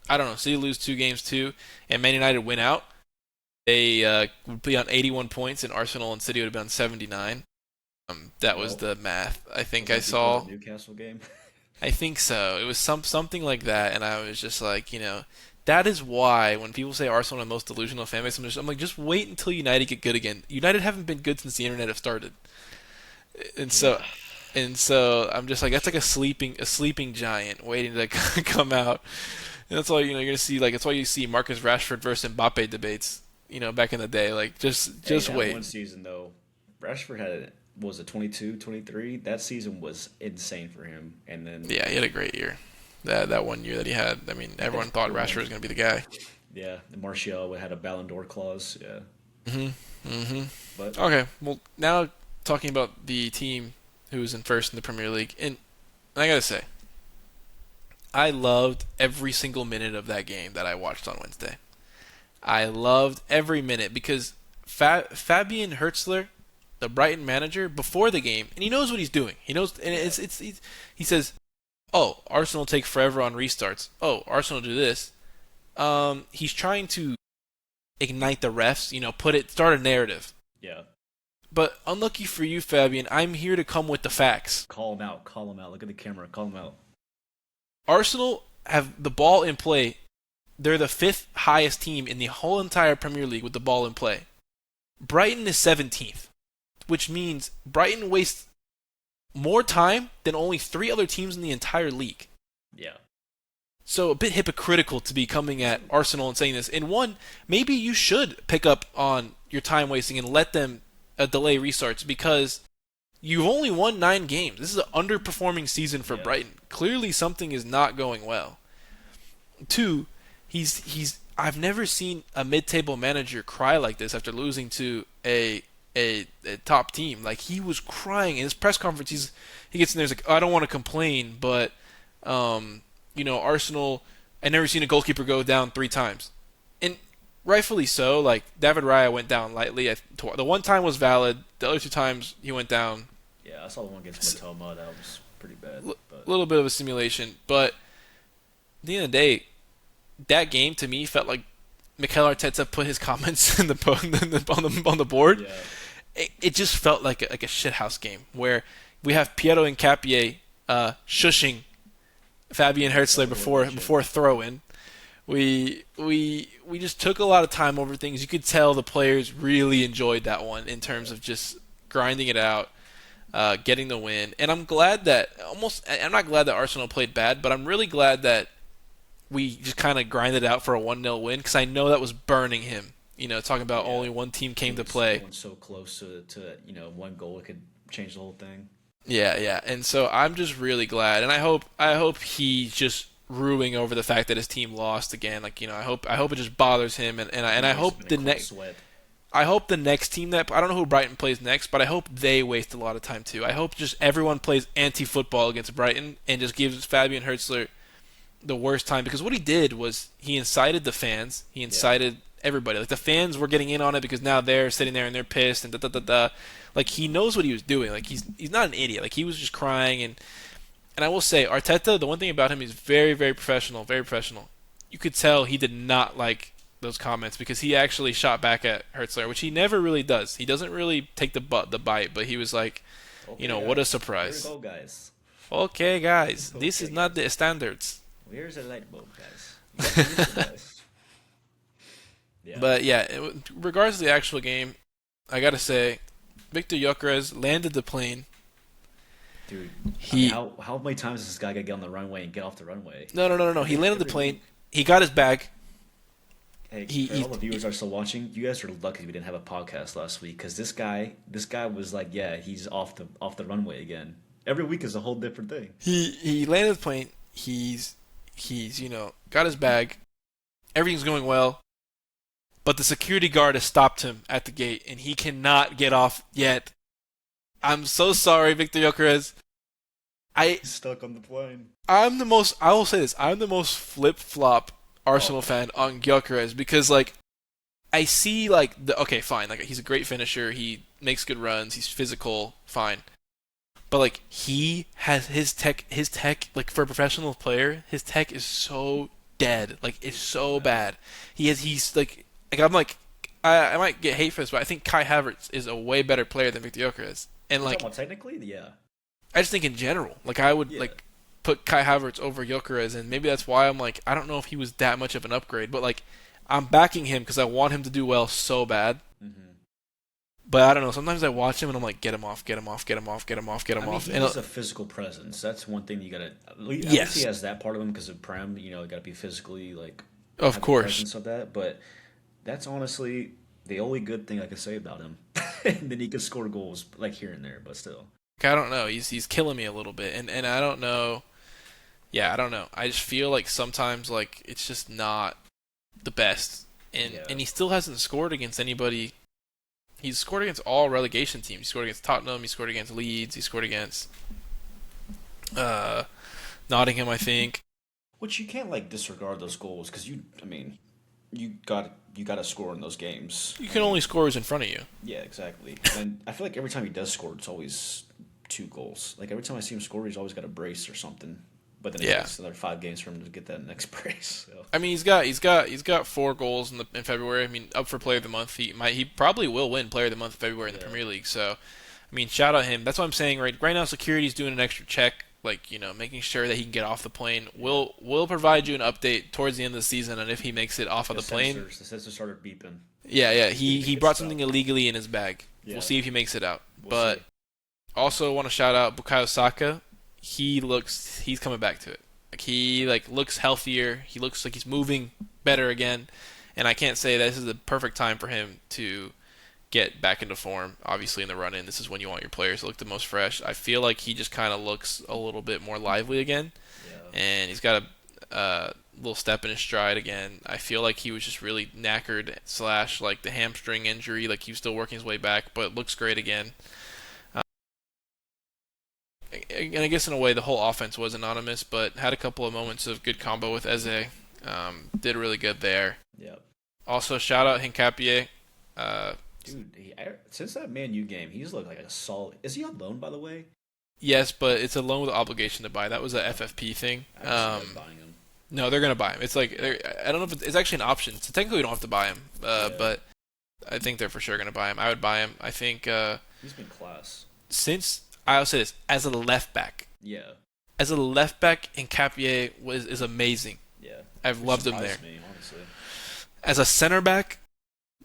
I don't know, City lose 2 games too, and Man United win out, they would be on 81 points, and Arsenal and City would have been on 79. That was Well, the math. I think wasn't I that before the saw. Newcastle game? I think so. It was something like that, and I was just like, that is why when people say Arsenal are the most delusional fan base, I'm like, just wait until United get good again. United haven't been good since the internet have started, and so Yeah. and so I'm just like, that's like a sleeping giant waiting to come out. And that's why you're gonna see, like, that's why you see Marcus Rashford versus Mbappe debates. Back in the day, like, Hey, just that wait. one season though, Rashford had was it 22, 23. That season was insane for him. And then Yeah, he had a great year. That one year that he had, I mean, everyone thought the Rashford one, was gonna be the guy. yeah, the Martial had a Ballon d'Or clause. Yeah, but Okay, well, now talking about the team who's in first in the Premier League, and I gotta say, I loved every single minute of that game that I watched on Wednesday. I loved every minute because Fabian Hertzler, the Brighton manager, before the game, and he knows what he's doing. He knows, and yeah, he says, "Oh, Arsenal take forever on restarts. Oh, Arsenal do this." He's trying to ignite the refs, start a narrative. yeah, But unlucky for you, Fabian, I'm here to come with the facts. call him out, call him out. Look at the camera, call him out. Arsenal have the ball in play. They're the fifth highest team in the whole entire Premier League with the ball in play. Brighton is 17th, which means Brighton wastes more time than only three other teams in the entire league. Yeah, So a bit hypocritical to be coming at Arsenal and saying this. And one, maybe you should pick up on your time wasting and let them delay restarts because you've only won 9 games. This is an underperforming season for yeah, Brighton. Clearly something is not going well. Two, he's I've never seen a mid-table manager cry like this after losing to a top team. Like, he was crying in his press conference. He gets in there, he's like, "Oh, I don't want to complain, but Arsenal. I never seen a goalkeeper go down 3 times, and rightfully so. Like, David Raya went down lightly. The one time was valid. The other 2 times he went down. yeah. I saw the one against Matoma. That was pretty bad. A But little bit of a simulation, but at the end of the day, that game to me felt like Mikel Arteta put his comments in on the board. yeah, It just felt like a shithouse game where we have Piero Hincapié shushing Fabian Hertzler that's what they should. before throw in. We just took a lot of time over things. You could tell the players really enjoyed that one in terms Yeah, of just grinding it out, getting the win. And I'm glad that I'm not glad that Arsenal played bad, but I'm really glad that we just kind of grinded out for a 1-0 win because I know that was burning him. Talking about yeah. only one team He came to was play. going so close to one goal. It could change the whole thing. Yeah, yeah. And so I'm just really glad, and I hope he's just ruing over the fact that his team lost again. Like, I hope it just bothers him, and He I wakes up hope in a the cold next sweat. I hope the next team that I don't know who Brighton plays next, but I hope they waste a lot of time too. I hope just everyone plays anti-football against Brighton and just gives Fabian Hertzler the worst time because what he did was he incited the fans, he Yeah, incited everybody. Like, the fans were getting in on it because now they're sitting there and they're pissed and da da da da. Like, he knows what he was doing. Like, he's not an idiot. Like, he was just crying and I will say Arteta. The one thing about him, he's very very professional, very professional. You could tell he did not like those comments because he actually shot back at Hertzler, which he never really does. He doesn't really take the bite, but he was like, okay, what a guys. Here we surprise. go, guys. Okay, guys, this is Okay, not guys. the standards. Here's a light bulb, guys. You got to listen, guys. Yeah, But yeah, regards to the actual game, I gotta say, Victor Gyökeres landed the plane. dude. I mean, He how many times does this guy got to get on the runway and get off the runway? No, no, no, no, no. He landed the Every plane. week. He got his bag. Hey, He, for he, all the viewers that are still watching, you guys are lucky we didn't have a podcast last week because this guy was like, yeah, he's off the runway again. Every week is a whole different thing. he landed the plane. He's got his bag. Everything's going well. But the security guard has stopped him at the gate, and he cannot get off yet. I'm so sorry, Victor Gyökeres. I He's stuck on the plane. I will say this. I'm the most flip-flop Arsenal Oh, fan on Gyökeres because, like, I see, like, okay, fine. Like, he's a great finisher. He makes good runs. He's physical. Fine. But, like, he has his tech, like, for a professional player, his tech is so dead. Like, it's it's so so bad. bad. He's like, I'm like, I might get hate for this, but I think Kai Havertz is a way better player than Victor Gyökeres. And You're talking like, about technically, yeah, I just think in general, like I would yeah. like put Kai Havertz over Gyökeres, and maybe that's why I'm like, I don't know if he was that much of an upgrade, but like, I'm backing him because I want him to do well so bad. Hmm. But I don't know. Sometimes I watch him and I'm like, get him off, get him off, get him off, get him off, get I him mean, off. he And is a physical presence. That's one thing you gotta. At least he yes, has that part of him because of Prem. You know, gotta be physically like of have the course. presence of that. But that's honestly the only good thing I could say about him. And then he could score goals like here and there, but still. Like, I don't know. He's killing me a little bit, and I don't know. Yeah, I don't know. I just feel like sometimes like it's just not the best, Yeah. and he still hasn't scored against anybody. He's scored against all relegation teams. He scored against Tottenham. He scored against Leeds. He scored against uh, Nottingham, I think. Which you can't like disregard those goals because I mean, you got to score in those games. You I can mean, only score who's in front of you. yeah, exactly. And I feel like every time he does score, it's always two goals. Like every time I see him score, he's always got a brace or something. But then it Yeah. takes another 5 games for him to get that next brace. So. I mean, he's got 4 goals in February. I mean, up for Player of the Month. He probably will win Player of the Month in February in the Yeah. Premier League. So, I mean, shout out him. That's what I'm saying. Right now, security's doing an extra check, like making sure that he can get off the plane. Yeah. We'll provide you an update towards the end of the season on if he makes it off of the plane. The sensors started beeping. Yeah, yeah. He It's brought stuff. something illegally in his bag. We'll Yeah, see if he makes it out. we'll But see. also want to shout out Bukayo Saka. He's coming back to it. Like he looks healthier. He looks like he's moving better again. And I can't say that this is the perfect time for him to get back into form. Obviously in the run in, this is when you want your players to look the most fresh. I feel like he just kind of looks a little bit more lively again, Yeah. and he's got a little step in his stride again. I feel like he was just really knackered slash like the hamstring injury. Like he was still working his way back, but looks great again. And I guess in a way the whole offense was anonymous, but had a couple of moments of good combo with Eze. Did really good there. Yeah. Also, shout out Hincapie. Uh, Dude, since that Man U game, he's looked like a solid. Is he on loan, by the way? yes, but it's a loan with obligation to buy. That was a FFP thing. I actually like buying him. No, they're gonna buy him. It's like I don't know if it's actually an option. So technically, we don't have to buy him, Yeah. but I think they're for sure gonna buy him. I would buy him. I think He's been class. since I'll say this as a left back, Yeah. Hincapie is amazing. Yeah. I've Which loved him there. surprised me, honestly. As a center back,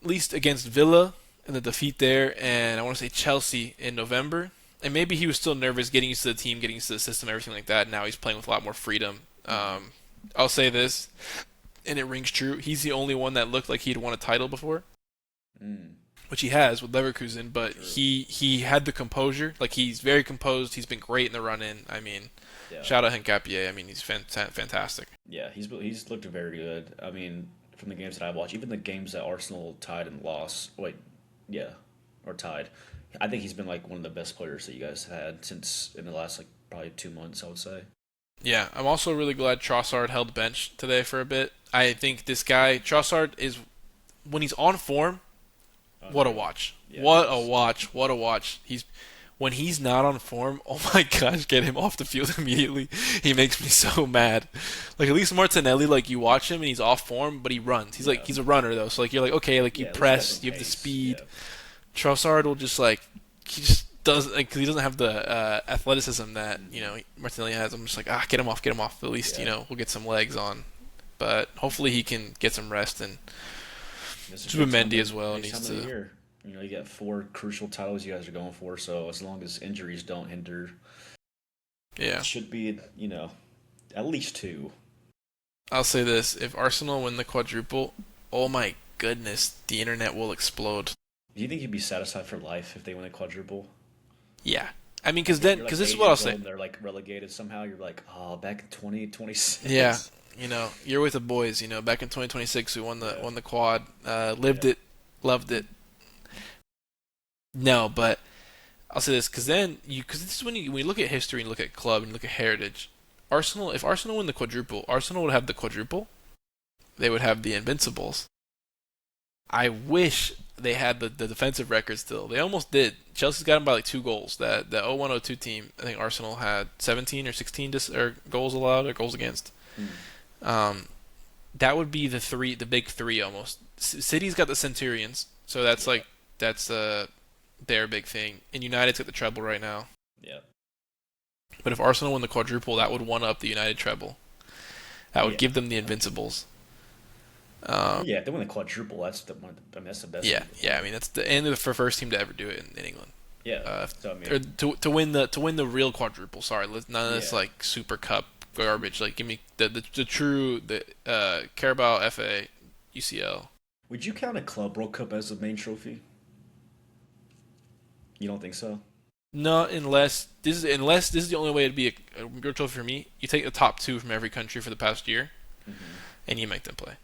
at least against Villa in the defeat there, and I want to say Chelsea in November. And maybe he was still nervous getting used to the team, getting used to the system, everything like that. Now he's playing with a lot more freedom. I'll say this, and it rings true. He's the only one that looked like he'd won a title before, Mm, which he has with Leverkusen. But true. he had the composure. Like he's very composed. He's been great in the run in. I mean, Yeah. shout out Hincapie. I mean, he's fantastic. Yeah, he's looked very good. I mean, from the games that I watched, even the games that Arsenal tied and lost. Wait, yeah, or tied. I think he's been like one of the best players that you guys had since in the last like probably 2 months. I would say. Yeah, I'm also really glad Trossard held bench today for a bit. I think this guy Trossard is when he's on form, what a watch. Yeah, What he a is. watch. What a watch. He's when he's not on form, oh my gosh, get him off the field immediately. He makes me so mad. Like at least Martinelli, like you watch him and he's off form, but he runs. He's Yeah. like he's a runner though, so like you're like okay, like you Yeah, at least he has press, some you have the pace. speed. Yeah. Trossard will just like he just does like cause he doesn't have the athleticism that Martinelli has. I'm just like get him off. At least Yeah. we'll get some legs on. But hopefully he can get some rest and It's a big time Zubimendi as of- well big needs time of the to. year. You know, you got 4 crucial titles you guys are going for. So as long as injuries don't hinder, Yeah, it should be at least 2. I'll say this: if Arsenal win the quadruple, oh my goodness, the internet will explode. Do you think you'd be satisfied for life if they win a quadruple? Yeah, I mean, because You're like this is 8 what I'll years say. old and they're like relegated somehow. You're like, oh, back in 2026. Yeah, you're with the boys. Back in 2026, we won the Yeah. won the quad. Lived Yeah. it, loved it. No, but I'll say this because this is when you look at history and look at club and look at heritage. If Arsenal win the quadruple, Arsenal would have the quadruple. They would have the Invincibles. I wish they had the defensive record still. They almost did. Chelsea's got them by like 2 goals. That the 0102 team, I think Arsenal had 17 or 16 or goals allowed or goals against. Hmm. That would be the big three almost. City's got the Centurions, so that's Yeah. like that's their big thing. And United's got the treble right now. Yeah. But if Arsenal win the quadruple, that would one up the United treble. That would Yeah. give them the Invincibles. Um, Yeah, if they win the quadruple, I mean, that's the best yeah, thing to yeah. win. I mean, that's the end of the first team to ever do it in England. Yeah. Uh, So I or mean, to win the real quadruple. Sorry, none of this yeah. like Super Cup garbage. Like, give me the true Carabao FA UCL. Would you count a Club World Cup as the main trophy? You don't think so? No, unless this is the only way it'd be a good trophy for me. You take the top two from every country for the past year, Hmm. and you make them play.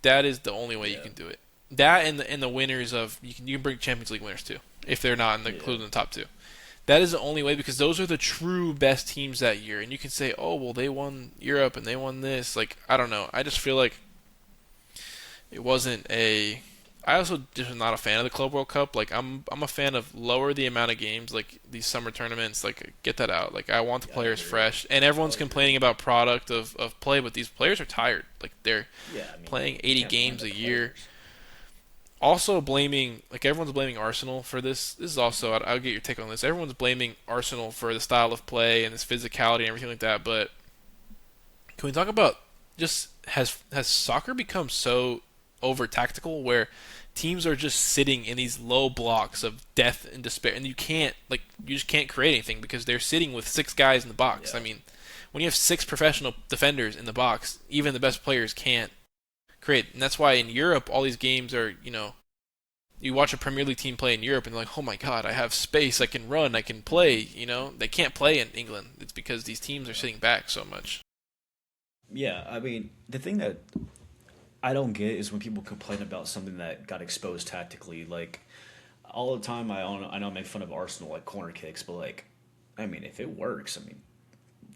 That is the only way you Yeah. can do it. That and the winners of you can bring Champions League winners too if they're not Yeah. included in the top two. That is the only way because those are the true best teams that year. And you can say, oh well, they won Europe and they won this. Like I don't know. I just feel like it wasn't a. I also just am not a fan of the Club World Cup. Like I'm a fan of lower the amount of games, like these summer tournaments. Like get that out. Like I want the Yeah, I players agree. fresh, and I everyone's would agree. complaining about product of play, but these players are tired. Like they're Yeah, I mean, playing you 80 can't blame games the a year. players. Also blaming like everyone's blaming Arsenal for this. This is also I'll get your take on this. Everyone's blaming Arsenal for the style of play and this physicality and everything like that. But can we talk about just has soccer become so over tactical where teams are just sitting in these low blocks of death and despair and you just can't create anything because they're sitting with six guys in the box. I Yeah. mean, when you have six professional defenders in the box, even the best players can't create. And that's why in Europe all these games are, you watch a Premier League team play in Europe and they're like, "Oh my god, I have space, I can run, I can play." They can't play in England. It's because these teams are sitting back so much. Yeah, I mean, the thing that I don't get is when people complain about something that got exposed tactically. Like all the time, I know I make fun of Arsenal like corner kicks, but like, I mean, if it works, I mean,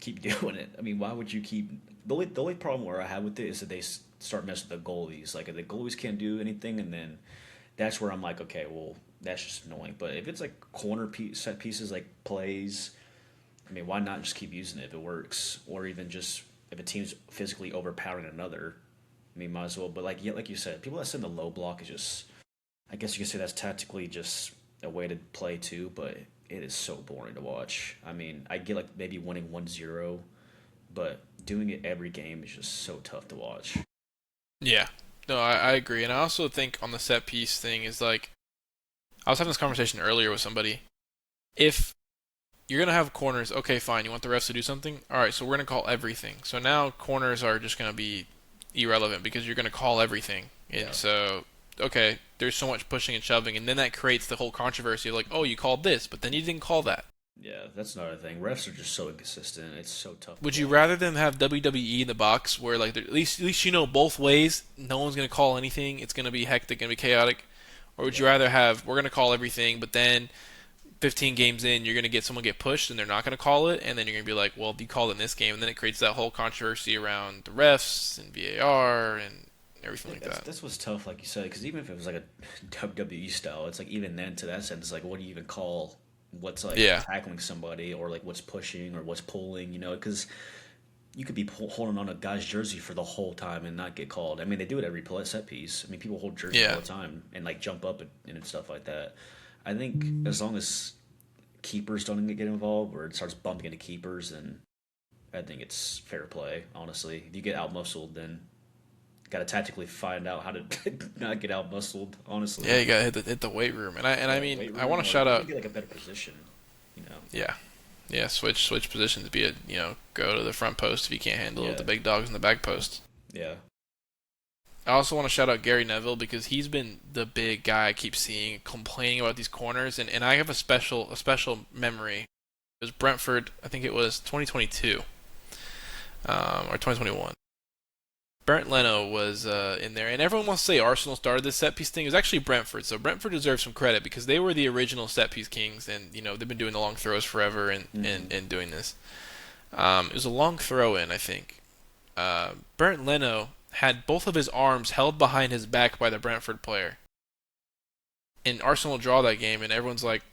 keep doing it. I mean, why would you keep the only problem where I have with it is that start messing with the goalies. Like if the goalies can't do anything, and then that's where I'm like, okay, well, that's just annoying. But if it's like set pieces, like plays, I mean, why not just keep using it if it works, or even just if a team's physically overpowering another. I mean, might as well. But like yeah, like you said, people that sit in the low block is just. I guess you could say that's tactically just a way to play too, but it is so boring to watch. I mean, I get like maybe winning 1-0, but doing it every game is just so tough to watch. Yeah. No, I agree. And I also think on the set piece thing is like I was having this conversation earlier with somebody. If you're gonna have corners, okay, fine, you want the refs to do something? Alright, so we're gonna call everything. So now corners are just gonna be irrelevant because you're gonna call everything. And Yeah. so okay, there's so much pushing and shoving and then that creates the whole controversy of like, oh, you called this, but then you didn't call that. Yeah, that's another thing. Refs are just so inconsistent. It's so tough to Would you watch. rather them have WWE in the box where like at least you know both ways, no one's gonna call anything, it's gonna be hectic, gonna be chaotic, or would you Yeah. rather have we're gonna call everything, but then 15 games in you're gonna get someone get pushed and they're not gonna call it, and then you're gonna be like, well, you called it in this game, and then it creates that whole controversy around the refs and VAR and everything Yeah, like that's that. that's what's tough, like you said, because even if it was like a WWE style, it's like even then to that sense, it's like what do you even call what's like Yeah, tackling somebody or like what's pushing or what's pulling, because you could be holding on a guy's jersey for the whole time and not get called. I mean, they do it every set piece. I mean, people hold jerseys all yeah, the time and like jump up and stuff like that. I think as long as keepers don't get involved or it starts bumping into keepers, then I think it's fair play. Honestly, if you get out muscled, then got to tactically find out how to not get out muscled. Honestly, yeah. You gotta hit the weight room, and I yeah, mean weight I want room to or shout even out. get like a better position. You know, Yeah, yeah. Switch positions. Be it go to the front post if you can't handle yeah, the big dogs in the back post. yeah, I also want to shout out Gary Neville because he's been the big guy I keep seeing complaining about these corners, and I have a special memory. It was Brentford, I think it was 2022 or 2021. Bernd Leno was in there, and everyone wants to say Arsenal started this set piece thing. It was actually Brentford, so Brentford deserves some credit because they were the original set piece kings, and they've been doing the long throws forever and hmm and, and doing this. It was a long throw in, I think. Bernd Leno had both of his arms held behind his back by the Brentford player, and Arsenal draw that game, and everyone's like,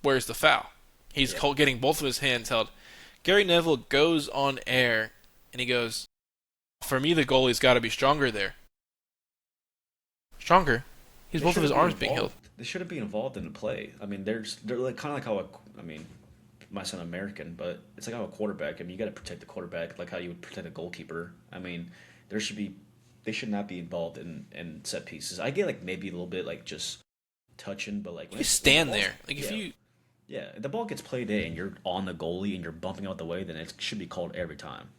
"Where's the foul?" He's yeah. getting both of his hands held. Gary Neville goes on air, and he goes, "For me, the goalie's got to be stronger there. Stronger. He's They both of his shouldn't be arms being held." involved. they shouldn't be involved in the play. I mean, they're like kind of like how I mean, might sound American, but it's like how a quarterback. I mean, you got to protect the quarterback like how you would protect a goalkeeper. I mean, there should be they should not be involved in set pieces. I get like maybe a little bit like just touching, but like You when the stand ball's there. Like if yeah you yeah if the ball gets played in and you're on the goalie and you're bumping out the way, then it should be called every time.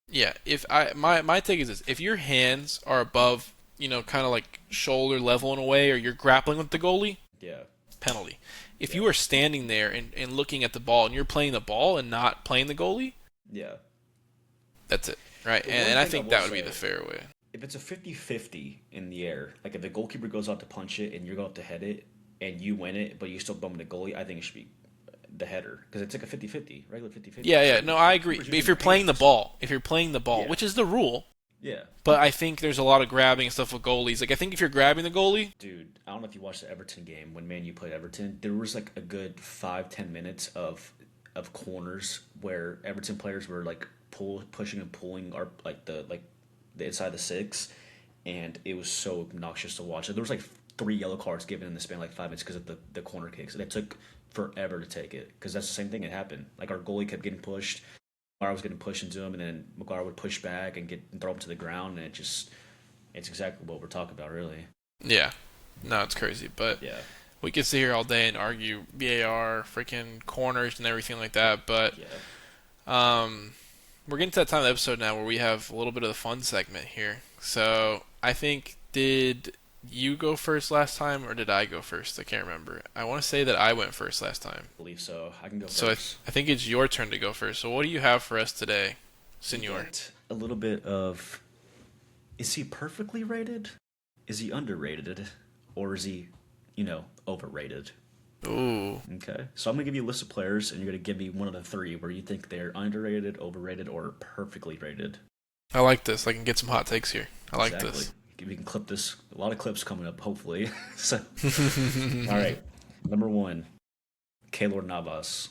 yeah, if I my take is this: if your hands are above, kind of like shoulder level in a way, or you're grappling with the goalie, Yeah, penalty. If yeah, you are standing there and looking at the ball and you're playing the ball and not playing the goalie, yeah. that's it, right? The And, one and I thing I think will that would be the say, fair way. if it's a 50-50 in the air, like if the goalkeeper goes out to punch it and you go out to head it and you win it, but you still bump the goalie, I think it should be the header because it's like a 50-50, regular 50-50. Yeah, yeah, So no, I agree. keeper's But if using you're their playing the hands. ball, Yeah, which is the rule, yeah. but I think there's a lot of grabbing and stuff with goalies. Like I think if you're grabbing the goalie, Dude, I don't know if you watched the Everton game when Man U played Everton. There was like a good 5-10 minutes of corners where Everton players were like pushing and pulling our the inside of the six, and it was so obnoxious to watch. Like, there was like 3 yellow cards given in the span of like 5 minutes because of the corner kicks, and it took forever to take it because that's the same thing that happened. Like our goalie kept getting pushed, Maguire was getting pushed into him, and then Maguire would push back and throw him to the ground, and it's exactly what we're talking about, really. yeah, no, it's crazy. But Yeah, we could sit here all day and argue VAR, freaking corners, and everything like that. But yeah. um, we're getting to that time of the episode now where we have a little bit of the fun segment here. So I think did you go first last time or did I go first? I can't remember. I want to say that I went first last time. Believe so. I can go So first. I think it's your turn to go first. So what do you have for us today, We Senor? get a little bit of, is he perfectly rated? Is he underrated? Or is he, overrated? Ooh, Okay. So I'm going to give you a list of players, and you're going to give me one of the three where you think they're underrated, overrated, or perfectly rated. I like this. I can get some hot takes here. I like Exactly. this. We can clip this. A lot of clips coming up, hopefully. So, all right. Number one, Keylor Navas.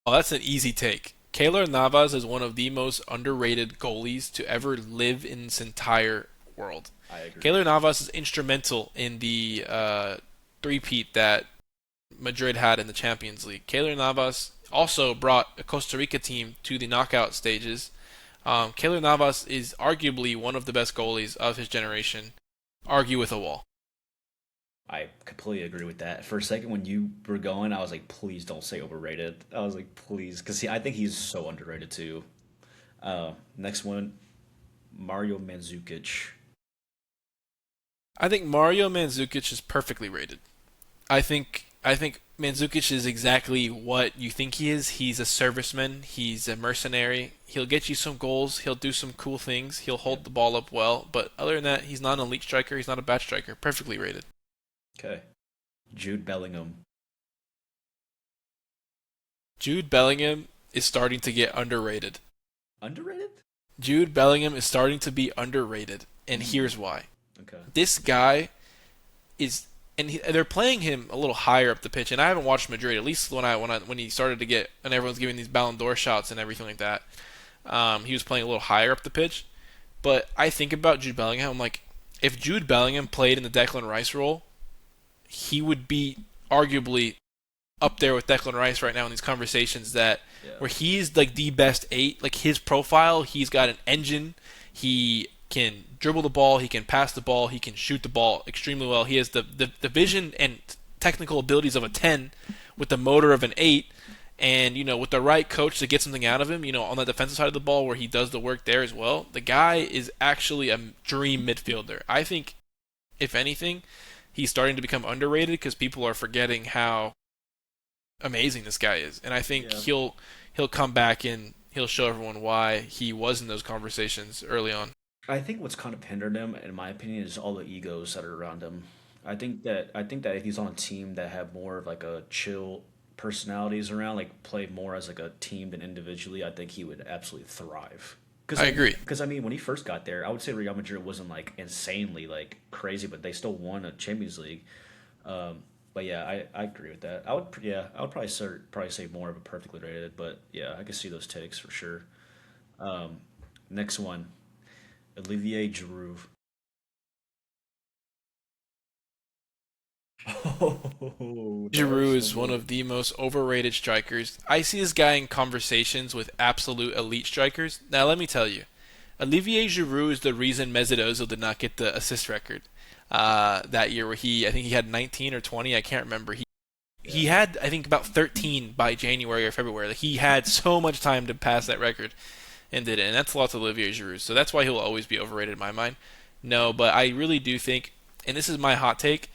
Oh, that's an easy take. Keylor Navas is one of the most underrated goalies to ever live in this entire world. I agree. Keylor Navas is instrumental in the three-peat that Madrid had in the Champions League. Keylor Navas also brought a Costa Rica team to the knockout stages. Keylor Navas is arguably one of the best goalies of his generation. Argue with a wall. I completely agree with that. For a second, when you were going, I was like, please don't say overrated. I was like, please, because I think he's so underrated too. Next one, Mario Mandzukic. I think Mario Mandzukic is perfectly rated. I think Mandzukic is exactly what you think he is. He's a serviceman. He's a mercenary. He'll get you some goals. He'll do some cool things. He'll hold the ball up well. But other than that, he's not an elite striker. He's not a bad striker. Perfectly rated. Okay. Jude Bellingham. Jude Bellingham is starting to get underrated. Underrated? Jude Bellingham is starting to be underrated, and Hmm. here's why. Okay. This guy is, and they're playing him a little higher up the pitch. And I haven't watched Madrid, at least when he started to get, and everyone's giving these Ballon d'Or shots and everything like that. He was playing a little higher up the pitch. But I think about Jude Bellingham. I'm like, if Jude Bellingham played in the Declan Rice role, he would be arguably up there with Declan Rice right now in these conversations that Yeah. where he's like the best eight. Like his profile, he's got an engine. He can dribble the ball. He can pass the ball. He can shoot the ball extremely well. He has the vision and technical abilities of a 10 with the motor of an 8. And, with the right coach to get something out of him, on the defensive side of the ball where he does the work there as well, the guy is actually a dream midfielder. I think, if anything, he's starting to become underrated because people are forgetting how amazing this guy is. And I think Yeah. he'll come back and he'll show everyone why he was in those conversations early on. I think what's kind of hindered him, in my opinion, is all the egos that are around him. I think that if he's on a team that have more of like a chill personalities around, like play more as like a team than individually, I think he would absolutely thrive. I agree. Because I mean, when he first got there, I would say Real Madrid wasn't like insanely like crazy, but they still won a Champions League. But yeah, I agree with that. I would probably say more of a perfectly rated, but yeah, I can see those takes for sure. Next one, Olivier Giroud. Oh, the Giroud Arsenal is one goalie. of the most overrated strikers. I see this guy in conversations with absolute elite strikers. Now, let me tell you, Olivier Giroud is the reason Mesut Ozil did not get the assist record that year, where I think he had 19 or 20. I can't remember. He Yeah. had, I think, about 13 by January or February. Like, he had so much time to pass that record and did it, and that's lots of Olivier Giroud. So that's why he'll always be overrated in my mind. No, but I really do think, and this is my hot take,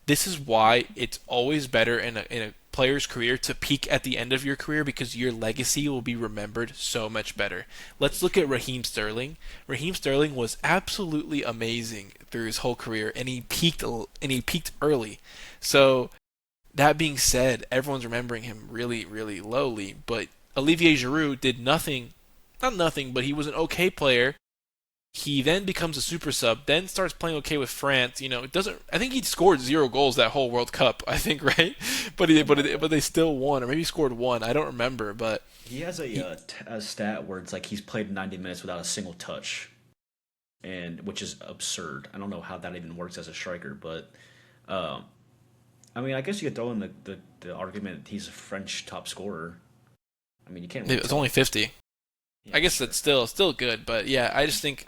this is why it's always better in a player's career to peak at the end of your career, because your legacy will be remembered so much better. Let's look at Raheem Sterling. Raheem Sterling was absolutely amazing through his whole career, and he peaked early. So that being said, everyone's remembering him really, really lowly. But Olivier Giroud did nothing, not nothing, but he was an okay player. He then becomes a super sub, then starts playing okay with France. It doesn't. I think he scored 0 goals that whole World Cup. I think, right? But he, Something but like it, that. but they still won, or maybe he scored one. I don't remember, but He has he a stat where it's like he's played 90 minutes without a single touch, and which is absurd. I don't know how that even works as a striker, but um, I mean, I guess you could throw in the argument that he's a French top scorer. I mean, you can't really it was tell. only 50. I Yeah, guess sure. that's still good, but yeah, I just think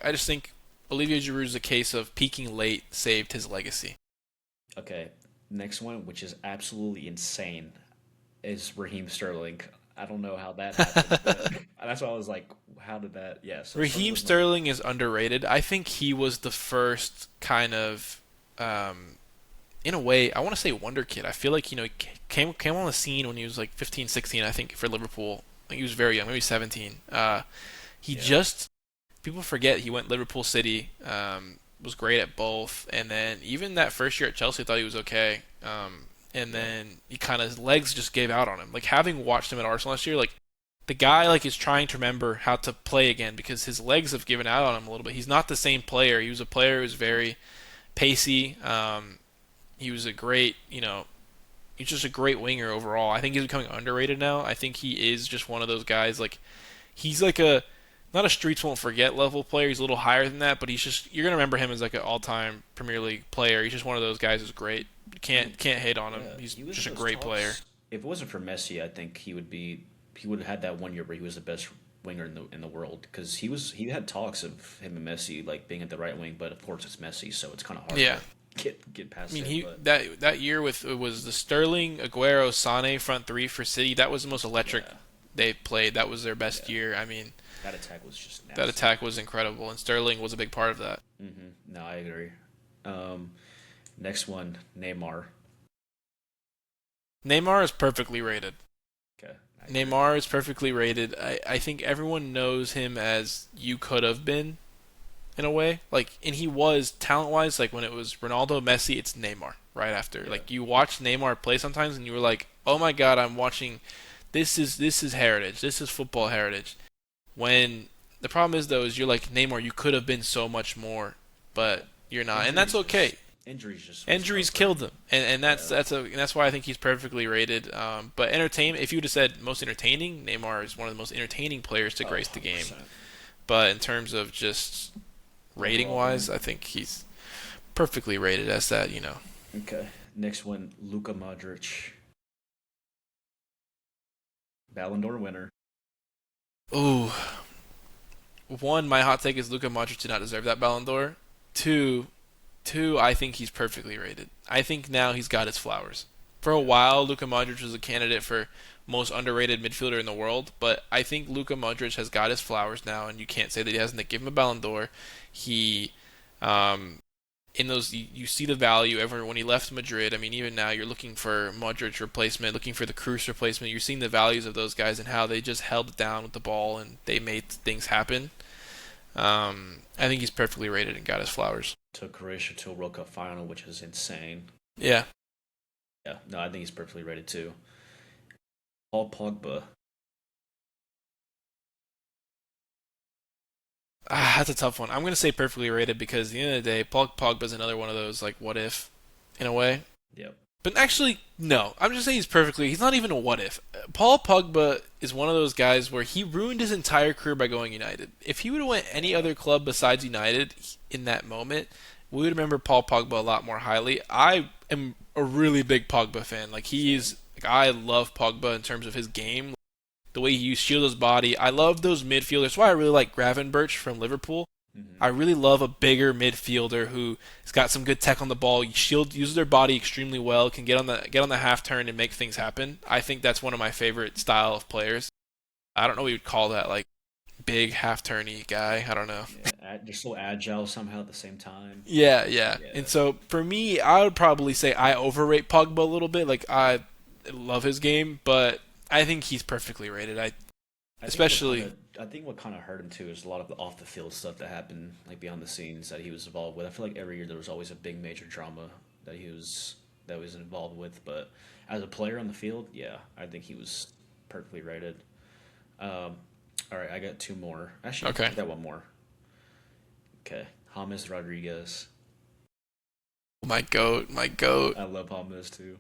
Olivier Giroud is a case of peaking late saved his legacy. Okay, next one, which is absolutely insane, is Raheem Sterling. I don't know how that happened, but that's why I was like, how did that? Yeah, so Sterling Raheem was number. Sterling is underrated. I think he was the first kind of, in a way, I want to say wonder kid. I feel like he came on the scene when he was like 15, 16. I think for Liverpool. Like, he was very young, maybe 17. He Yeah, just People forget he went Liverpool City. Was great at both, and then even that first year at Chelsea, I thought he was okay. And yeah. then he kind of his legs just gave out on him. Like, having watched him at Arsenal last year, like the guy like is trying to remember how to play again because his legs have given out on him a little bit. He's not the same player. He was a player who was very pacey. He was a great, he's just a great winger overall. I think he's becoming underrated now. I think he is just one of those guys. Like, he's like a not a streets won't forget level player. He's a little higher than that, but you're gonna remember him as like an all-time Premier League player. He's just one of those guys who's great. You I can't mean, can't hate on him. yeah, He's he was in just a those great player. talks. If it wasn't for Messi, I think he would have had that 1 year where he was the best winger in the world because he had talks of him and Messi like being at the right wing, but of course it's Messi, so it's kind of hard to Yeah, get I past mean, him. he But that year with it was the Sterling, Aguero, Sane front three for City. That was the most electric yeah, they played. That was their best yeah, year. I mean, that attack was just that nasty. attack was incredible, and Sterling was a big part of that. No, I agree. Um, Next one, Neymar. Neymar is perfectly rated. Okay, I agree. Neymar is perfectly rated. I think everyone knows him as you could have been in a way. Like, and he was talent wise. Like, when it was Ronaldo, Messi, it's Neymar right after. Yeah, Like, you watch Neymar play sometimes, and you were like, oh my god, I'm watching. This is heritage. This is football heritage. When the problem is though is you're like Neymar, you could have been so much more, yeah. but you're not, and that's okay. Injuries just was Injuries killed heartbreaking. him, and Yeah. that's why I think he's perfectly rated. But entertainment, if you would have said most entertaining, Neymar is one of the most entertaining players to Oh, grace the game. 100%. But in terms of just rating Overall wise, game. I think he's perfectly rated as that. Okay. Next one, Luka Modric, Ballon d'Or winner. Ooh, one, my hot take is Luka Modric did not deserve that Ballon d'Or. Two, I think he's perfectly rated. I think now he's got his flowers. For a Yeah. while, Luka Modric was a candidate for most underrated midfielder in the world, but I think Luka Modric has got his flowers now, and you can't say that he hasn't. They give him a Ballon d'Or. He, um, in those, you see the value. Ever when he left Madrid, I mean, even now you're looking for Modric replacement, looking for the Cruz replacement. You're seeing the values of those guys and how they just held it down with the ball and they made things happen. I think he's perfectly rated and got his flowers. Took Croatia to a World Cup final, which is insane. Yeah, Yeah, no, I think he's perfectly rated too. Paul Pogba. that's a tough one. I'm gonna say perfectly rated because at the end of the day, Paul Pogba's another one of those like what if, in a way. Yep. But actually, no. I'm just saying he's perfectly. He's not even a what if. Paul Pogba is one of those guys where he ruined his entire career by going United. If he would have went any Yeah. other club besides United in that moment, we would remember Paul Pogba a lot more highly. I am a really big Pogba fan. Like Same. I love Pogba in terms of his game, the way he used shield his body. I love those midfielders. That's why I really like Gravenberch from Liverpool. Hmm. I really love a bigger midfielder who has got some good tech on the ball. Shield uses their body extremely well, can get on the half turn and make things happen. I think that's one of my favorite style of players. I don't know what you would call that, like big half turny guy. I don't know. Yeah, they're so agile somehow at the same time. Yeah, yeah. And Yeah, so for me, I would probably say I overrate Pogba a little bit. Like I love his game, but I think he's perfectly rated. I especially I think what kind of hurt him too is a lot of the off the field stuff that happened like behind the scenes that he was involved with. I feel like every year there was always a big major drama that he was involved with. But as a player on the field, yeah, I think he was perfectly rated. Um, all right, I got two more. Actually, okay. I got one more. Okay, James Rodriguez. My goat, my goat. I love James too.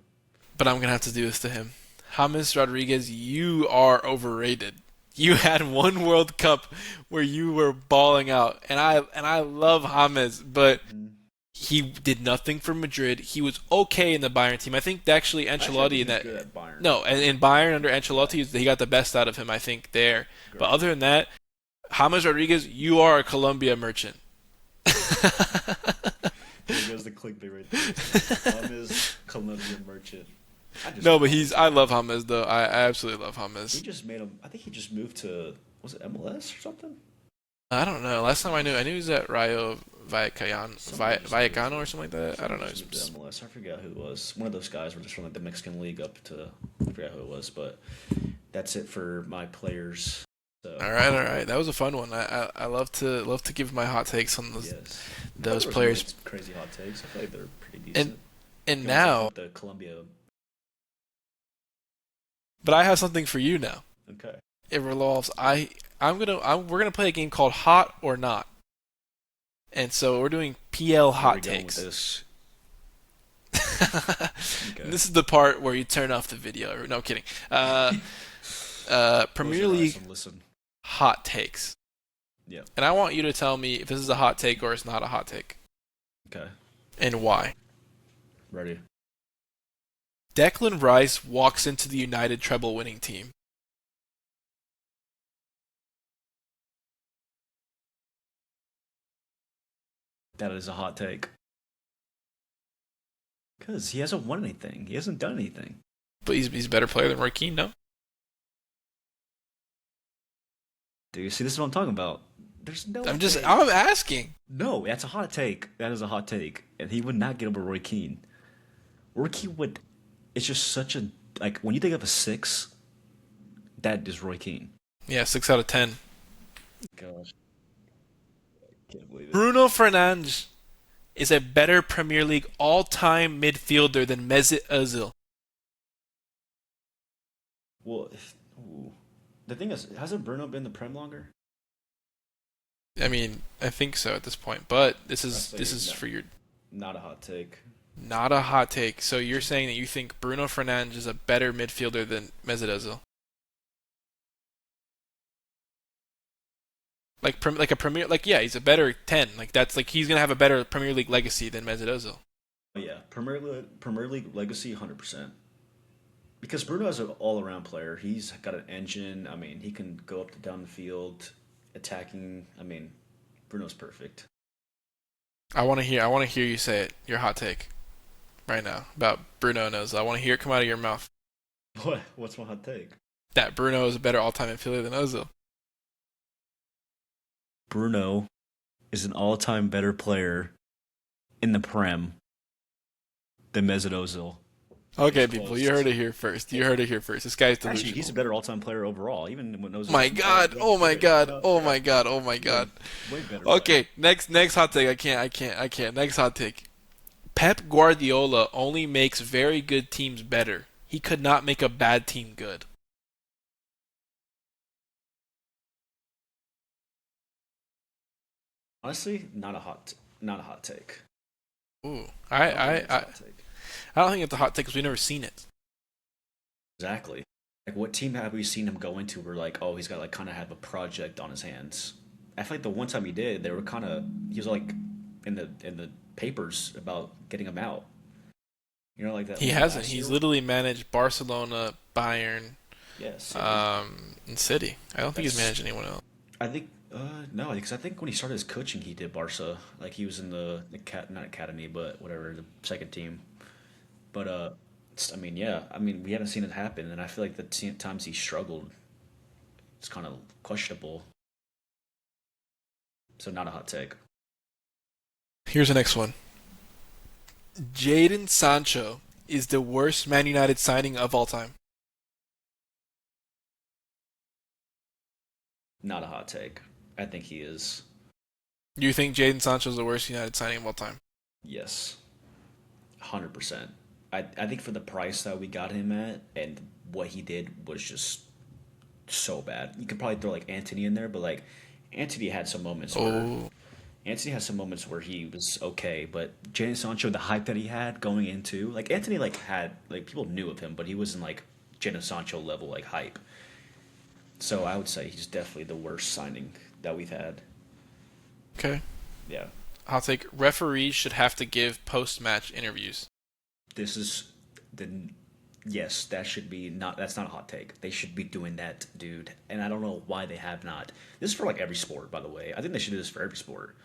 But I'm gonna have to do this to him. James Rodriguez, you are overrated. You had one World Cup where you were balling out, and I love James, but Mhm. he did nothing for Madrid. He was okay in the Bayern team. I think actually Actually, I think Ancelotti in he's that good at Bayern. no, and in Bayern under Yeah, Ancelotti, he got the best out of him. I think there. But great. other than that, James Rodriguez, you are a Colombia merchant. There goes the clickbait right there. James Colombian merchant. I just No, love but James I too. love James though. I absolutely love He James. just made him. I think he just moved to was it MLS or something? I don't know. Last time I knew he was at Rayo Somebody just moved Vallecano to. or something like that. I don't Somebody know. just moved to MLS. I forgot who it was. One of those guys were just from like the Mexican League up to. I forgot who it was, but that's it for my players. So All right. That was a fun one. I love to give my hot takes on yes, I thought those there was no like players. crazy hot takes. I feel like they're pretty And decent. and You want to talk now, about the Colombia? but I have something for you now. Okay, It revolves. We're gonna play a game called Hot or Not. And so we're doing PL where are we hot going with takes. this? Okay. This is the part where you turn off the video. No, I'm kidding. Close Premier your eyes League and listen. hot takes. Yeah. And I want you to tell me if this is a hot take or it's not a hot take. Okay. And why. Ready. Declan Rice walks into the United treble winning team. That is a hot take. Because he hasn't won anything. He hasn't done anything. But he's a better player than Roy Keane, no? Do you see this is what I'm talking about? There's no way. I'm asking. No, that's a hot take. That is a hot take. And he would not get over Roy Keane. Roy Keane would. It's just such a. Like, when you think of a six, that is Roy Keane. Yeah, 6 out of 10. Gosh. Can't believe it. Bruno Fernandes is a better Premier League all-time midfielder than Mesut Ozil. Well, ooh. The thing is, hasn't Bruno been the Prem longer? I mean, I think so at this point, but I say this is no, for your not a hot take. not a hot take. So you're saying that you think Bruno Fernandes is a better midfielder than Mesut Ozil? Like a Premier like yeah, he's a better 10. Like that's like he's going to have a better Premier League legacy than Mesut Ozil. Oh, yeah, Premier League legacy, 100%. Because Bruno is an all-around player. He's got an engine. I mean, he can go up to down the field, attacking. I mean, Bruno's perfect. I want to hear you say it. Your hot take right now about Bruno and Ozil. I want to hear it come out of your mouth. What? What's my hot take? That Bruno is a better all-time midfielder than Ozil. Bruno is an all-time better player in the Prem than Mesut Ozil. Not Okay, even people, close. you heard it here first. You heard it here first. This guy's Actually, he's delusional. a better all-time player overall, even when Ozil's My God! Oh my okay. God! No, Oh yeah, my God! Oh my way, God! way better. Okay, next hot take. I can't. Next hot take. Pep Guardiola only makes very good teams better. He could not make a bad team good. Honestly, not a hot take. Ooh, I don't think it's a hot take. I don't think it's a hot take because we've never seen it. Exactly. Like, what team have we seen him go into where, like, oh, he's got, like, kind of have a project on his hands? I feel like the one time he did, they were kind of, he was, like, in the papers about getting him out. Like that. He Was it hasn't. last year? He's literally managed Barcelona, Bayern, Yeah, City. and City. I don't think he's That's managed anyone else. I think no, because I think when he started his coaching, he did Barca. Like he was in the cat not academy, but whatever the second team. But I mean, yeah, I mean, we haven't seen it happen, and I feel like the times he struggled, it's kind of questionable. So not a hot take. Here's the next one. Jadon Sancho is the worst Man United signing of all time. Not a hot take. I think he is. You think Jadon Sancho is the worst United signing of all time? Yes, 100%. I think for the price that we got him at and what he did was just so bad. You could probably throw like Anthony in there, but like Anthony had some moments where Oh, Anthony has some moments where he was okay, but Jadon Sancho, the hype that he had going into, like Anthony, like had like people knew of him, but he wasn't like Jadon Sancho level like hype. So I would say he's definitely the worst signing that we've had. okay. Yeah, I'll take referees should have to give post-match interviews. this is the yes, that should be not. That's not a hot take. They should be doing that, dude. And I don't know why they have not. This is for like every sport, by the way. I think they should do this for every sport.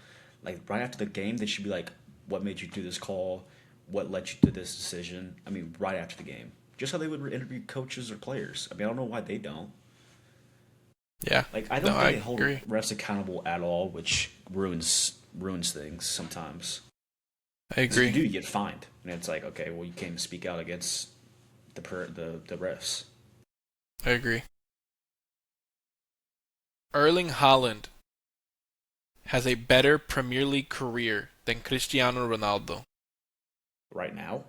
Like right after the game, they should be like, "What made you do this call? What led you to this decision?" I mean, right after the game, just how they would interview coaches or players. I mean, I don't know why they don't. Yeah. Like, I No, don't think they I hold agree. refs accountable at all, which ruins things sometimes. I Because if you agree. do, you get fined, and it's like, okay, well, you can't even speak out against the refs. I agree. Erling Haaland has a better Premier League career than Cristiano Ronaldo Right now,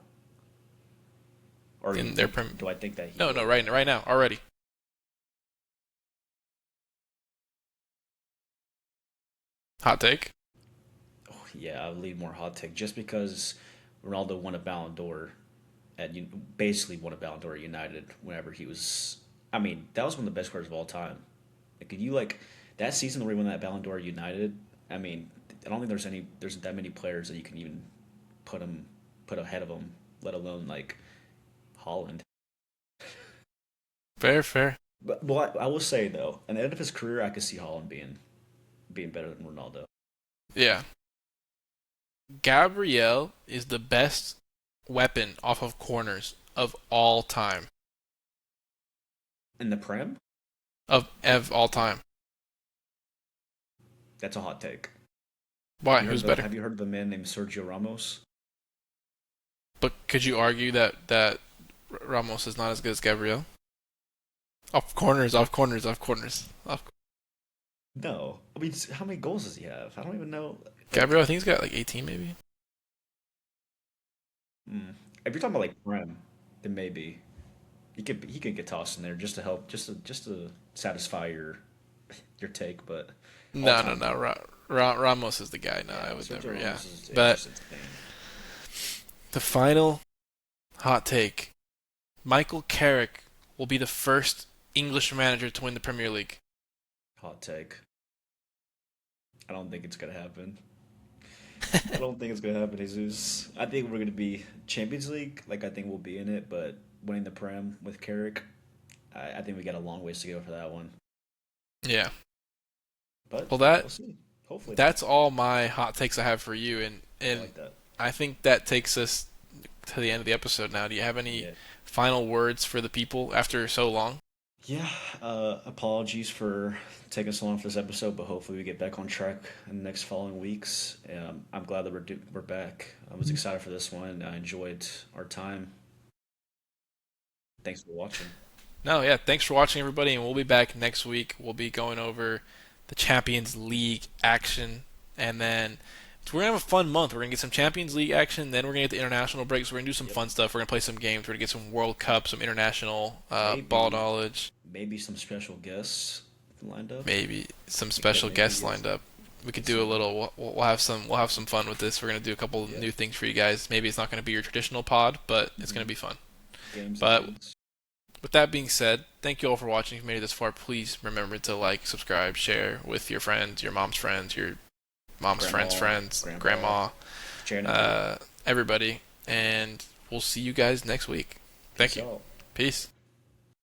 or in their prem. do I think that he No, no, will? right now, already. Hot take. Oh, yeah, I would leave more hot take just because Ronaldo won a Ballon d'Or basically won a Ballon d'Or at United whenever he was. I mean, that was one of the best players of all time. Like, could you like that season where he won that Ballon d'Or at United? I mean, I don't think there's that many players that you can even put him put ahead of him, let alone like Holland. Fair, fair. But well, I will say though, at the end of his career, I could see Holland being better than Ronaldo Yeah. Gabriel is the best weapon off of corners of all time. in the Prem. Of all time. That's a hot take. Why? Who's better? Have you heard of the man named Sergio Ramos? But could you argue that Ramos is not as good as Gabriel? Off corners, off corners, off corners. Off. No, I mean, how many goals does he have? I don't even know. Like, Gabriel, I think he's got like 18 maybe. if you're talking about like Prem, then maybe he could get tossed in there just to help, just to satisfy your take. But all No, no, time, no. Ramos is the guy. No, yeah, I would Sergio never. Yeah, Ramos is but just insane. the final hot take: Michael Carrick will be the first English manager to win the Premier League. Hot take. I don't think it's gonna happen. I don't think it's gonna happen, Jesus. I think we're gonna be Champions League. Like I think we'll be in it, but winning the Prem with Carrick, I think we got a long ways to go for that one. Yeah. But Well, we'll see. Hopefully, that's all my hot takes I have for you, and I and like that. I think that takes us to the end of the episode now. Do you have any Yeah, final words for the people after so long? yeah. Apologies for taking so long for this episode, but hopefully we get back on track in the next following weeks. I'm glad that we're back. I was excited for this one. I enjoyed our time. Thanks for watching. No, yeah. Thanks for watching, everybody, and we'll be back next week. We'll be going over the Champions League action, and then we're gonna have a fun month. We're gonna get some Champions League action, then we're gonna get the international breaks. We're gonna do some Yep. fun stuff. We're gonna play some games. We're gonna get some World Cup, some international ball Maybe knowledge, maybe some special guests lined up. maybe some We could special maybe guests get lined up. We could do a some little. We'll have some fun with this. We're gonna do a couple of yeah new things for you guys. Maybe it's not gonna be your traditional pod, but it's gonna hmm be fun. games and But tunes. with that being said, thank you all for watching. If you made it this far, please remember to like, subscribe, share with your friends, your mom's friends, your mom's friends' Grandma, friends, grandpa, grandma, janitor. everybody. And we'll we'll see you guys next week. Thank Peace you. out. Peace.